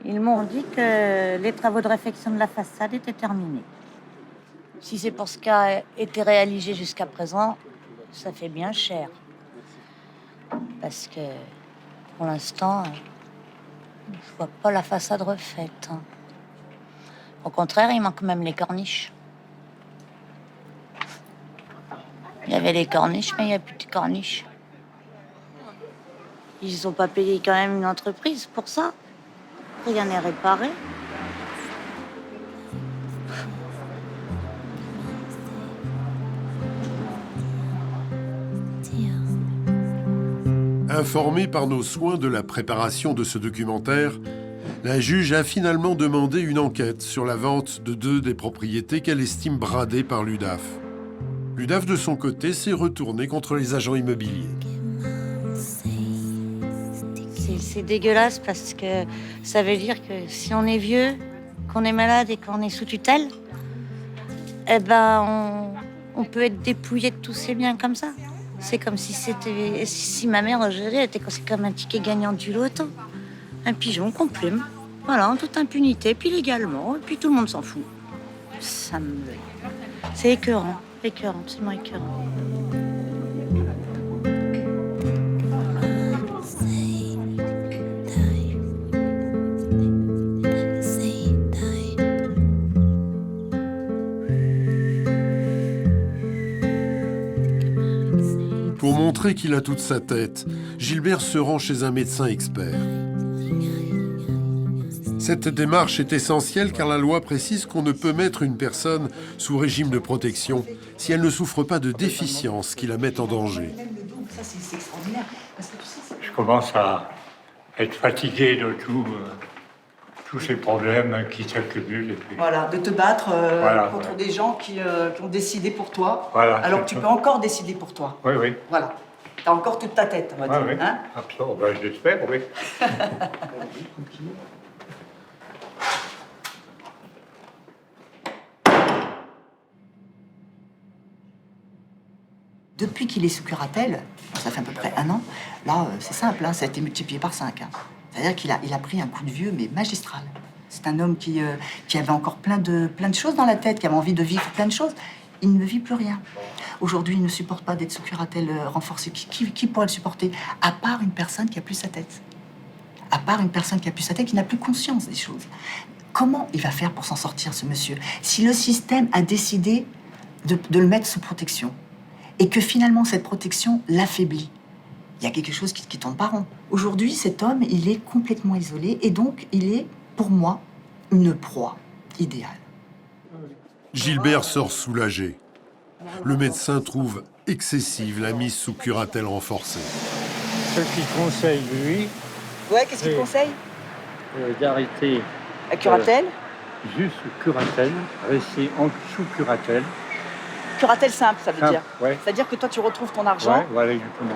Ils m'ont dit que les travaux de réfection de la façade étaient terminés. Si c'est pour ce qui a été réalisé jusqu'à présent, ça fait bien cher. Parce que, pour l'instant, je vois pas la façade refaite. Au contraire, il manque même les corniches. Il y avait les corniches, mais il n'y a plus de corniches. Ils n'ont pas payé quand même une entreprise pour ça. Rien n'est réparé. Informée par nos soins de la préparation de ce documentaire, la juge a finalement demandé une enquête sur la vente de 2 des propriétés qu'elle estime bradées par l'UDAF. L'UDAF, de son côté, s'est retourné contre les agents immobiliers. C'est dégueulasse parce que ça veut dire que si on est vieux, qu'on est malade et qu'on est sous tutelle, eh ben on peut être dépouillé de tous ses biens comme ça. C'est comme si ma mère Roger était comme un ticket gagnant du loto. Un pigeon qu'on plume. Voilà, en toute impunité, puis légalement, et puis tout le monde s'en fout. C'est écœurant, absolument écœurant. Pour montrer qu'il a toute sa tête, Gilbert se rend chez un médecin expert. Cette démarche est essentielle car la loi précise qu'on ne peut mettre une personne sous régime de protection si elle ne souffre pas de déficiences qui la mettent en danger. Je commence à être fatigué de tous ces problèmes qui s'accumulent. Puis... Voilà, de te battre contre des gens qui ont décidé pour toi, voilà, alors que tu peux encore décider pour toi. Oui, oui. Voilà. T'as encore toute ta tête, on va dire. Oui. Hein, absolument, ben, je l'espère, oui. Depuis qu'il est sous curatelle, ça fait à peu près 1 an, là, c'est simple, hein, ça a été multiplié par 5. Hein. C'est-à-dire qu'il a pris un coup de vieux, mais magistral. C'est un homme qui avait encore plein de choses dans la tête, qui avait envie de vivre plein de choses. Il ne vit plus rien. Aujourd'hui, il ne supporte pas d'être sous curatelle renforcée. Qui pourrait le supporter? À part une personne qui a plus sa tête. À part une personne qui a plus sa tête, qui n'a plus conscience des choses. Comment il va faire pour s'en sortir, ce monsieur? Si le système a décidé de le mettre sous protection, et que finalement, cette protection l'affaiblit, il y a quelque chose qui tourne pas rond. Aujourd'hui, cet homme, il est complètement isolé, et donc, il est, pour moi, une proie idéale. Gilbert sort soulagé. Le médecin trouve excessive la mise sous curatelle renforcée. Ce qu'il conseille, lui... Ouais, qu'est-ce qu'il conseille? D'arrêter... La curatelle juste sous curatelle, rester en sous curatelle. Curatelle simple, ça veut dire. Ouais. C'est-à-dire que toi, tu retrouves ton argent. Ouais, voilà, exactement.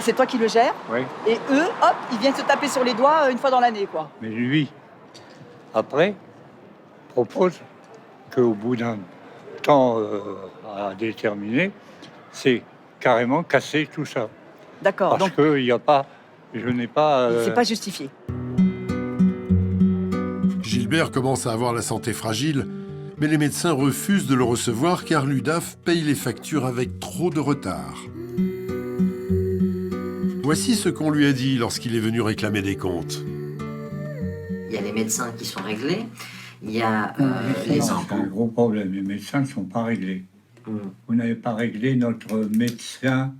C'est toi qui le gères. Ouais. Et eux, hop, ils viennent se taper sur les doigts 1 fois dans l'année, quoi. Mais lui, après, propose qu'au bout d'un temps à déterminer, c'est carrément casser tout ça. D'accord. Parce que il n'y a pas, je n'ai pas... C'est pas justifié. Gilbert commence à avoir la santé fragile, mais les médecins refusent de le recevoir car l'UDAF paye les factures avec trop de retard. Voici ce qu'on lui a dit lorsqu'il est venu réclamer des comptes. Il y a les médecins qui sont réglés, il y a les C'est enfants. un gros problème, les médecins ne sont pas réglés. Vous n'avez pas réglé notre médecin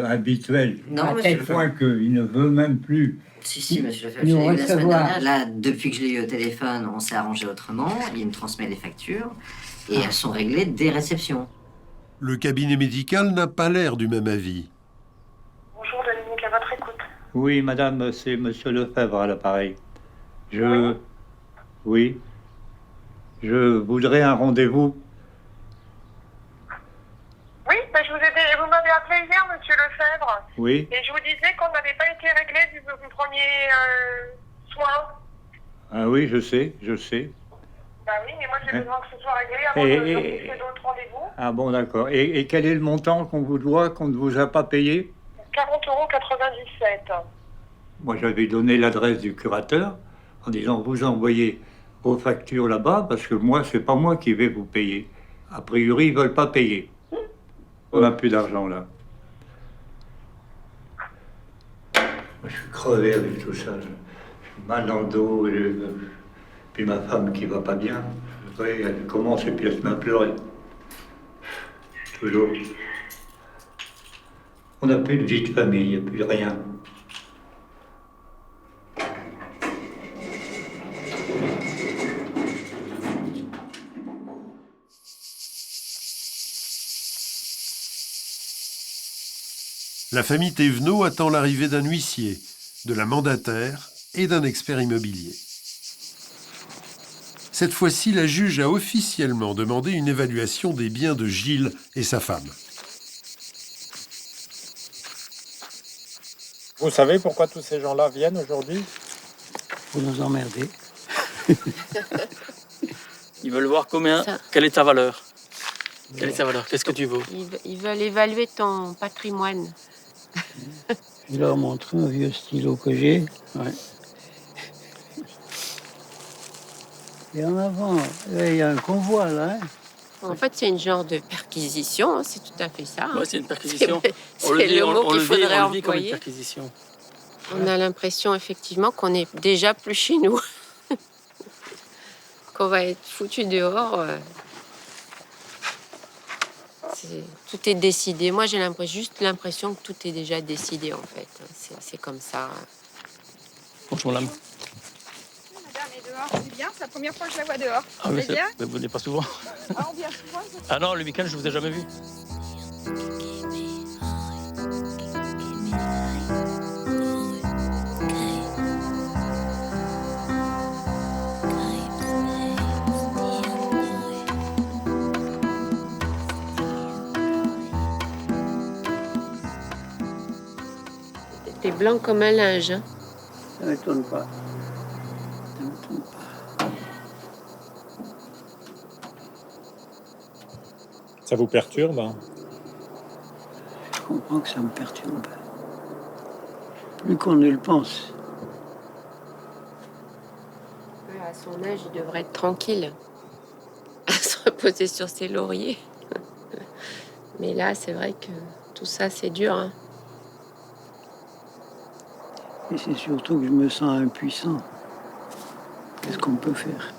habituel. Non, à monsieur tel le point qu'il ne veut même plus. Si, monsieur Lefebvre, je l'ai eu la semaine dernière. Là, depuis que je l'ai eu au téléphone, on s'est arrangé autrement. Il me transmet les factures et elles sont réglées dès réception. Le cabinet médical n'a pas l'air du même avis. Bonjour, Dominique, à votre écoute. Oui, madame, c'est monsieur Lefebvre à l'appareil. Oui. Je voudrais un rendez-vous. Oui, je vous m'avez appelé hier, monsieur Lefebvre. Oui. Et je vous disais qu'on n'avait pas été réglé du premier soin. Ah oui, je sais. Bah oui, mais moi j'ai besoin que ce soit réglé avant de fixer d'autres rendez-vous. Ah bon, d'accord. Et quel est le montant qu'on vous doit, qu'on ne vous a pas payé? 40,97 €. Moi, j'avais donné l'adresse du curateur en disant vous envoyez vos factures là-bas parce que moi, c'est pas moi qui vais vous payer. A priori, ils veulent pas payer. On n'a plus d'argent là. Moi, je suis crevé avec tout ça. J'ai mal dans le dos. Puis ma femme qui va pas bien. Oui, elle commence et puis elle se met à pleurer. Toujours. On n'a plus de vie de famille, il n'y a plus rien. La famille Thévenot attend l'arrivée d'un huissier, de la mandataire et d'un expert immobilier. Cette fois-ci, la juge a officiellement demandé une évaluation des biens de Gilles et sa femme. Vous savez pourquoi tous ces gens-là viennent aujourd'hui? Pour nous emmerder. Ils veulent voir quelle est ta valeur. Quelle est ta valeur? Qu'est-ce que tu vaux? Ils veulent évaluer ton patrimoine. Je leur montre un vieux stylo que j'ai. Ouais. Et en avant, il y a un convoi là. Hein. En fait, c'est une genre de perquisition, hein, c'est tout à fait ça. Hein. Ouais, c'est une perquisition. C'est le mot qu'il faudrait employer. Comme une perquisition. On a l'impression effectivement qu'on n'est déjà plus chez nous. Qu'on va être foutu dehors. Tout est décidé. Moi, j'ai juste l'impression que tout est déjà décidé, en fait. C'est comme ça. Bonjour, madame. Madame est dehors, c'est bien, c'est la première fois que je la vois dehors. Ah oui, vous ne venez pas souvent. Ah, on vient souvent. Ah non, le week-end, je ne vous ai jamais vu. T'es blanc comme un linge. Hein. Ça ne m'étonne pas. Ça vous perturbe? Je comprends que ça me perturbe. Plus qu'on ne le pense. À son âge, il devrait être tranquille. À se reposer sur ses lauriers. Mais là, c'est vrai que tout ça, c'est dur. Hein. Et c'est surtout que je me sens impuissant. Qu'est-ce qu'on peut faire?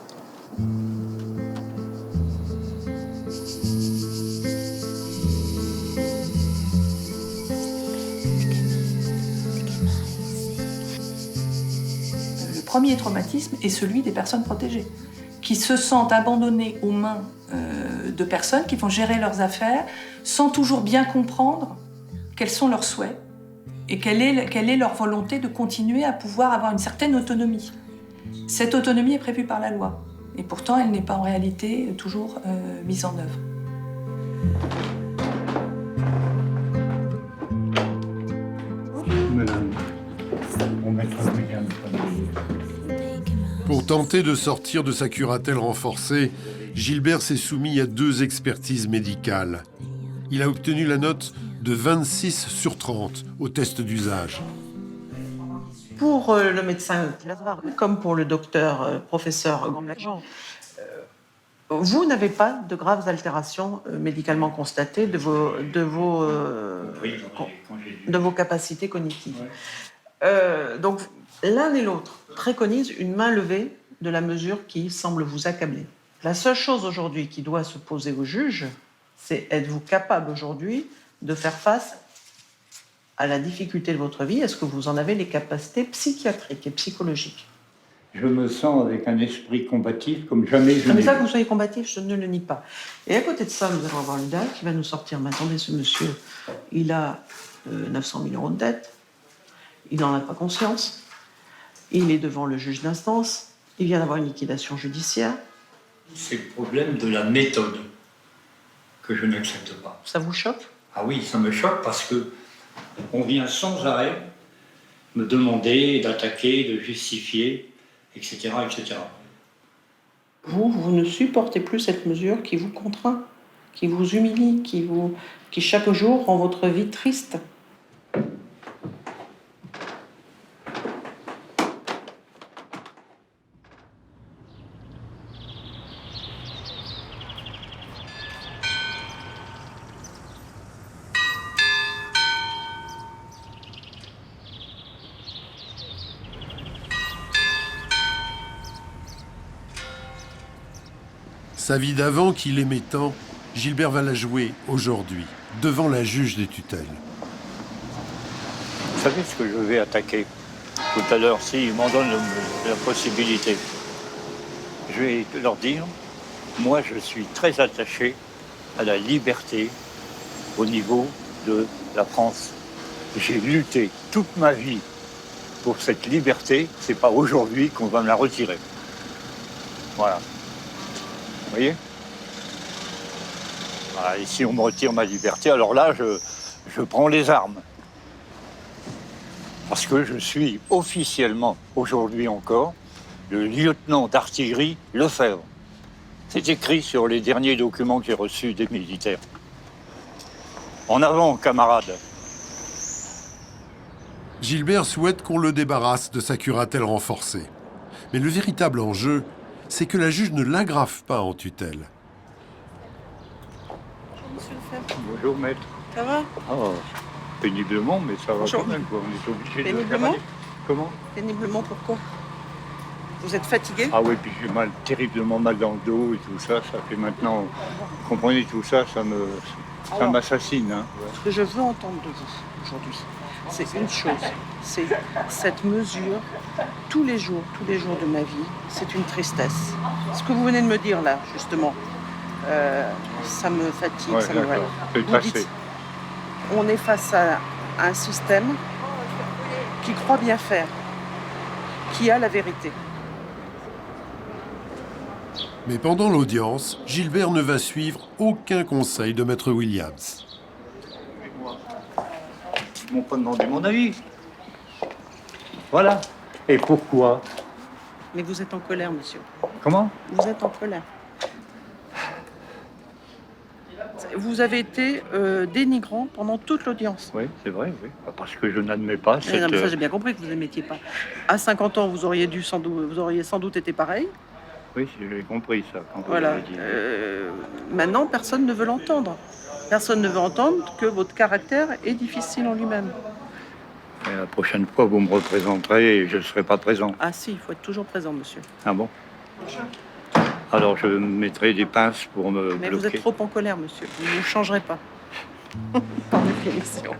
Le premier traumatisme est celui des personnes protégées, qui se sentent abandonnées aux mains de personnes qui vont gérer leurs affaires sans toujours bien comprendre quels sont leurs souhaits et quelle est leur volonté de continuer à pouvoir avoir une certaine autonomie. Cette autonomie est prévue par la loi, et pourtant elle n'est pas en réalité toujours mise en œuvre. Madame, on mettra bien. Pour tenter de sortir de sa curatelle renforcée, Gilbert s'est soumis à 2 expertises médicales. Il a obtenu la note de 26 sur 30 au test d'usage. Pour le médecin, comme pour le docteur, professeur Gondlajan, vous n'avez pas de graves altérations médicalement constatées de vos capacités cognitives. Donc, l'un et l'autre préconisent une main levée de la mesure qui semble vous accabler. La seule chose aujourd'hui qui doit se poser au juge, c'est êtes-vous capable aujourd'hui de faire face à la difficulté de votre vie, est-ce que vous en avez les capacités psychiatriques et psychologiques? Je me sens avec un esprit combatif comme jamais je Mais n'ai ça, vu. que vous soyez combatif, je ne le nie pas. Et à côté de ça, nous allons avoir une dame qui va nous sortir. Mais attendez, ce monsieur, il a 900 000 € de dette. Il n'en a pas conscience. Il est devant le juge d'instance. Il vient d'avoir une liquidation judiciaire. C'est le problème de la méthode que je n'accepte pas. Ça vous choque? Ah oui, ça me choque parce que on vient sans arrêt me demander d'attaquer, de justifier, etc., etc. Vous ne supportez plus cette mesure qui vous contraint, qui vous humilie, qui chaque jour rend votre vie triste. Sa vie d'avant qu'il aimait tant, Gilbert va la jouer aujourd'hui, devant la juge des tutelles. Vous savez ce que je vais attaquer tout à l'heure, s'ils m'en donnent la possibilité? Je vais leur dire, moi je suis très attaché à la liberté au niveau de la France. J'ai lutté toute ma vie pour cette liberté, c'est pas aujourd'hui qu'on va me la retirer. Voilà. Vous voyez? Voilà, et si on me retire ma liberté, alors là, je prends les armes. Parce que je suis officiellement, aujourd'hui encore, le lieutenant d'artillerie Lefebvre. C'est écrit sur les derniers documents que j'ai reçus des militaires. En avant, camarades. Gilbert souhaite qu'on le débarrasse de sa curatelle renforcée. Mais le véritable enjeu, c'est que la juge ne l'aggrave pas en tutelle. Monsieur Lefebvre. Bonjour, maître. Ça va? Oh, péniblement, mais ça va Bonjour. quand même, quoi. On est obligé de Péniblement? faire aller. Comment? Péniblement, pourquoi? Vous êtes fatigué? Ah oui, puis j'ai mal, terriblement mal dans le dos et tout ça. Ça fait maintenant, vous comprenez, tout ça, ça Alors, m'assassine. Hein. Ce que je veux entendre de vous aujourd'hui, c'est une chose, c'est cette mesure, tous les jours de ma vie, c'est une tristesse. Ce que vous venez de me dire là, justement, ça me fatigue, Ouais, ça me... d'accord, c'est Vous passé. dites, on est face à un système qui croit bien faire, qui a la vérité. Mais pendant l'audience, Gilbert ne va suivre aucun conseil de Maître Williams. Ils m'ont pas demandé mon avis. Voilà. Et pourquoi? Mais vous êtes en colère, monsieur. Comment? Vous êtes en colère. Vous avez été dénigrant pendant toute l'audience. Oui, c'est vrai, oui. Parce que je n'admets pas cette... Non, mais ça, j'ai bien compris que vous n'aimiez pas. À 50 ans, vous auriez sans doute été pareil. Oui, j'ai compris ça. Quand vous Voilà. l'avez dit. Maintenant, personne ne veut l'entendre. Personne ne veut entendre que votre caractère est difficile en lui-même. Et la prochaine fois, vous me représenterez et je ne serai pas présent. Ah si, il faut être toujours présent, monsieur. Ah bon? Alors je mettrai des pinces pour me Mais bloquer. vous êtes trop en colère, monsieur. Vous ne changerez pas. Par définition.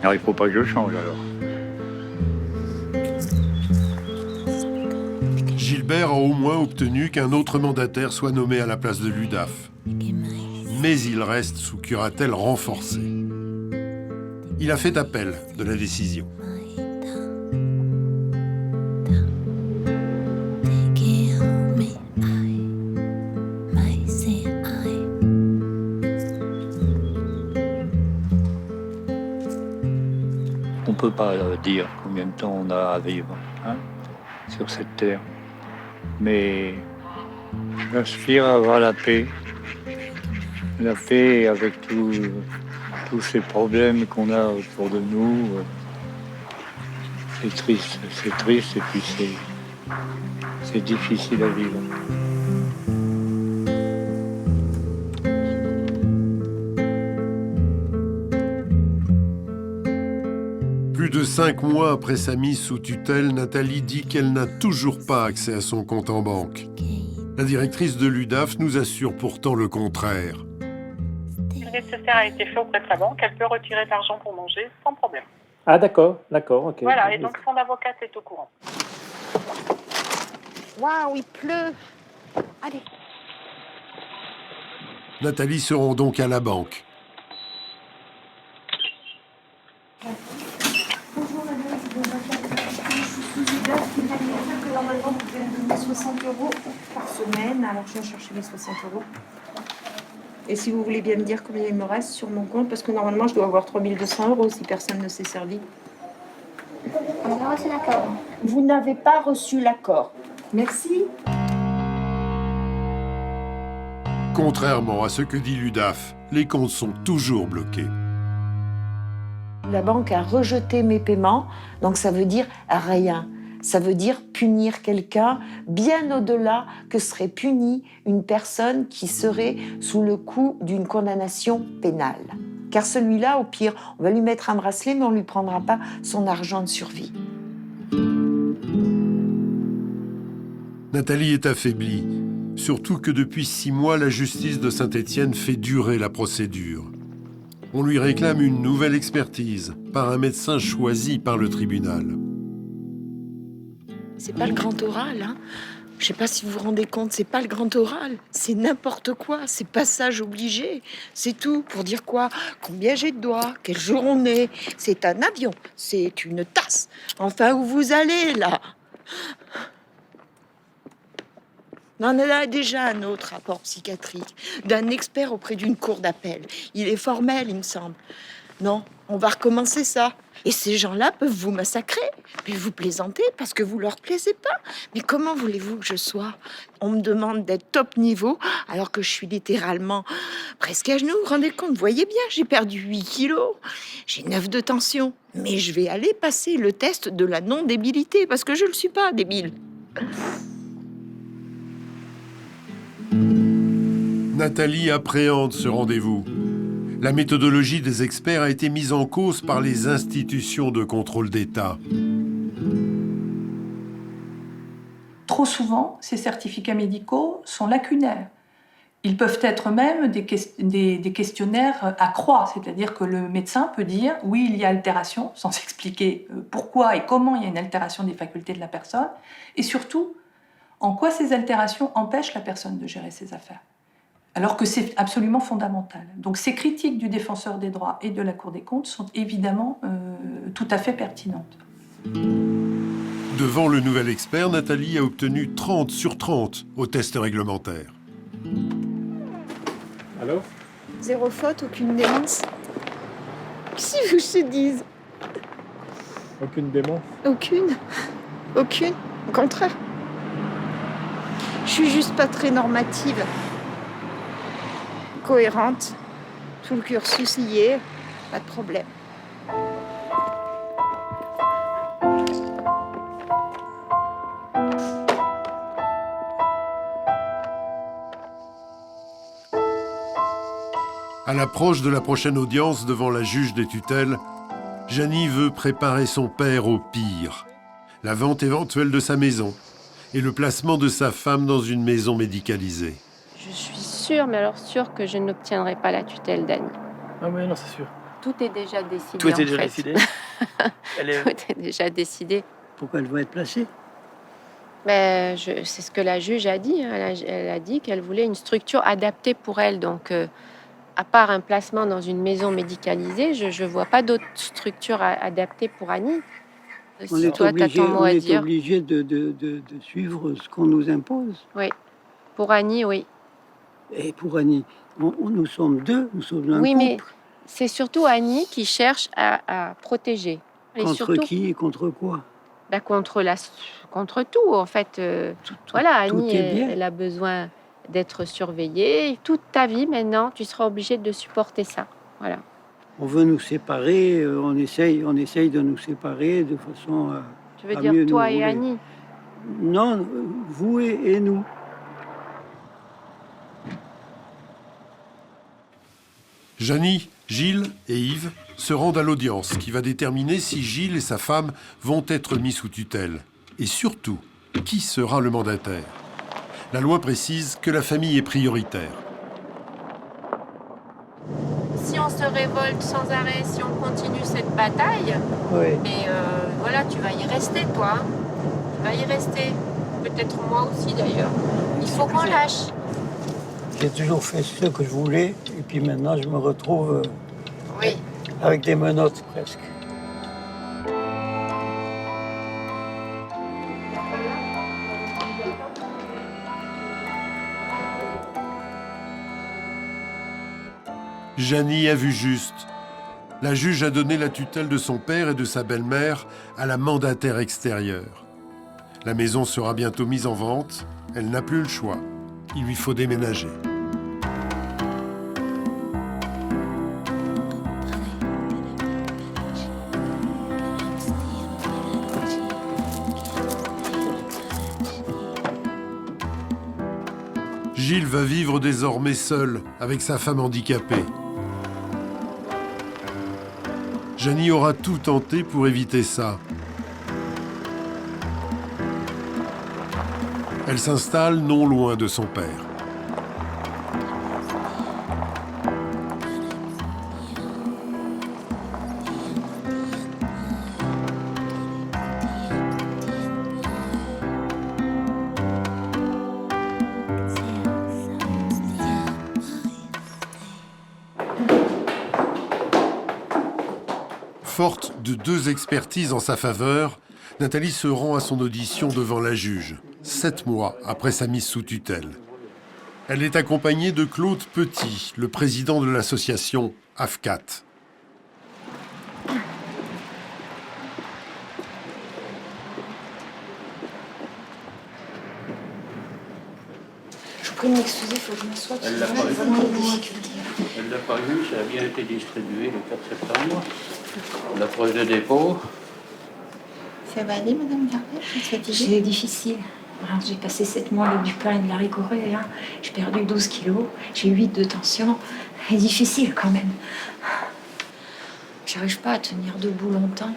Alors il ne faut pas que je change alors. Gilbert a au moins obtenu qu'un autre mandataire soit nommé à la place de l'UDAF. Mais il reste sous curatelle renforcée. Il a fait appel de la décision. On ne peut pas dire combien de temps on a à vivre hein, sur cette terre. Mais j'aspire à avoir la paix. La paix avec tous ces problèmes qu'on a autour de nous. C'est triste et puis c'est difficile à vivre. Plus de 5 mois après sa mise sous tutelle, Nathalie dit qu'elle n'a toujours pas accès à son compte en banque. La directrice de l'UDAF nous assure pourtant le contraire. nécessaire a été fait auprès de sa banque, elle peut retirer de l'argent pour manger sans problème. Ah d'accord, ok. Voilà, et donc son avocate est au courant. Waouh, il pleut. Allez. Nathalie se rend donc à la banque. Bonjour madame, je vous sous que normalement vous devez me donner 60 € par semaine. Alors je viens chercher les 60 €. Et si vous voulez bien me dire combien il me reste sur mon compte, parce que normalement je dois avoir 3 200 € si personne ne s'est servi. On a reçu l'accord. Vous n'avez pas reçu l'accord. Merci. Contrairement à ce que dit l'UDAF, les comptes sont toujours bloqués. La banque a rejeté mes paiements, donc ça veut dire rien. Ça veut dire punir quelqu'un bien au-delà que serait punie une personne qui serait sous le coup d'une condamnation pénale. Car celui-là, au pire, on va lui mettre un bracelet, mais on ne lui prendra pas son argent de survie. Nathalie est affaiblie, surtout que depuis 6 mois, la justice de Saint-Étienne fait durer la procédure. On lui réclame une nouvelle expertise par un médecin choisi par le tribunal. C'est pas le grand oral, hein. Je sais pas si vous vous rendez compte, c'est pas le grand oral. C'est n'importe quoi, c'est passage obligé. C'est tout. Pour dire quoi? Combien j'ai de doigts? Quel jour on est? C'est un avion, c'est une tasse. Enfin, où vous allez, là? On en a déjà un autre rapport psychiatrique d'un expert auprès d'une cour d'appel. Il est formel, il me semble. Non, on va recommencer ça. Et ces gens-là peuvent vous massacrer, puis vous plaisanter parce que vous leur plaisez pas. Mais comment voulez-vous que je sois? On me demande d'être top niveau alors que je suis littéralement presque à genoux. Vous vous rendez compte? Vous voyez bien, j'ai perdu 8 kilos. J'ai 9 de tension. Mais je vais aller passer le test de la non-débilité parce que je ne le suis pas débile. Nathalie appréhende ce rendez-vous. La méthodologie des experts a été mise en cause par les institutions de contrôle d'État. Trop souvent, ces certificats médicaux sont lacunaires. Ils peuvent être même des questionnaires à croix, c'est-à-dire que le médecin peut dire « oui, il y a altération », sans expliquer pourquoi et comment il y a une altération des facultés de la personne, et surtout, en quoi ces altérations empêchent la personne de gérer ses affaires. Alors que c'est absolument fondamental. Donc ces critiques du défenseur des droits et de la Cour des comptes sont évidemment tout à fait pertinentes. Devant le nouvel expert, Nathalie a obtenu 30 sur 30 au test réglementaire. Alors? 0 faute, aucune démence. Si vous se disent. Aucune démence? Aucune. Aucune. Au contraire. Je suis juste pas très normative. Cohérente, tout le cursus y est, pas de problème. À l'approche de la prochaine audience devant la juge des tutelles, Janie veut préparer son père au pire. La vente éventuelle de sa maison et le placement de sa femme dans une maison médicalisée. Je suis sûre, mais alors sûre que je n'obtiendrai pas la tutelle d'Annie. Ah oui, non, c'est sûr. Tout est déjà décidé. Tout était en déjà fait. décidé. Tout est déjà décidé. Pourquoi elle doit être placée? Mais c'est ce que la juge a dit. Hein. Elle a dit qu'elle voulait une structure adaptée pour elle. Donc, à part un placement dans une maison médicalisée, je ne vois pas d'autre structure adaptée pour Annie. On Si est toi, tu as ton mot à dire. obligé de suivre ce qu'on nous impose. Oui. Pour Annie, oui. Et pour Annie, nous sommes deux, nous sommes un oui, couple. mais c'est surtout Annie qui cherche à protéger. Et Contre surtout, qui et contre quoi? contre tout, en fait. Voilà, Annie, est bien. elle a besoin d'être surveillée. Toute ta vie, maintenant, tu seras obligée de supporter ça. Voilà. On veut nous séparer, on essaye de nous séparer de façon à... Tu veux à dire mieux toi nous et rouler. Annie? Non, vous et nous. Janie, Gilles et Yves se rendent à l'audience qui va déterminer si Gilles et sa femme vont être mis sous tutelle. Et surtout, qui sera le mandataire. La loi précise que la famille est prioritaire. se révolte sans arrêt, si on continue cette bataille, mais voilà, tu vas y rester, toi. Hein. Tu vas y rester. Peut-être moi aussi, d'ailleurs. Il faut qu'on lâche. J'ai toujours fait ce que je voulais, et puis maintenant, je me retrouve oui. avec des menottes, presque. Janie a vu juste. La juge a donné la tutelle de son père et de sa belle-mère à la mandataire extérieure. La maison sera bientôt mise en vente. Elle n'a plus le choix. Il lui faut déménager. Gilles va vivre désormais seul avec sa femme handicapée. Janie aura tout tenté pour éviter ça. Elle s'installe non loin de son père. Forte de 2 expertises en sa faveur, Nathalie se rend à son audition devant la juge, 7 mois après sa mise sous tutelle. Elle est accompagnée de Claude Petit, le président de l'association AFCAT. Je vous prie de m'excuser, il faut que je m'assoie. Elle l'a pas eu, ça a bien été distribué le 4 septembre. La preuve de dépôt. Ça va aller, Madame Gardel? C'est difficile. Alors, j'ai passé 7 mois avec du pain et de la ricorée. Hein. J'ai perdu 12 kilos. J'ai 8 de tension. C'est difficile quand même. J'arrive pas à tenir debout longtemps.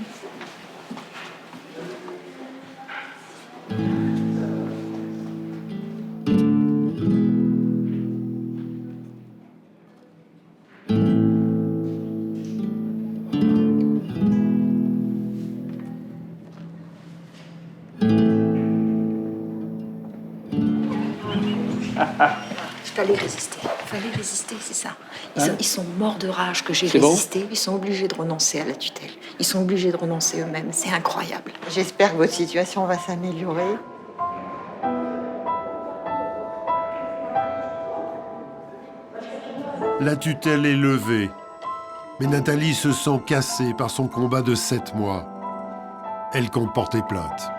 Fallait résister, c'est ça. Ils sont morts de rage que j'ai C'est bon résisté. Ils sont obligés de renoncer à la tutelle. Ils sont obligés de renoncer eux-mêmes. C'est incroyable. J'espère que votre situation va s'améliorer. La tutelle est levée, mais Nathalie se sent cassée par son combat de 7 mois. Elle compte porter plainte.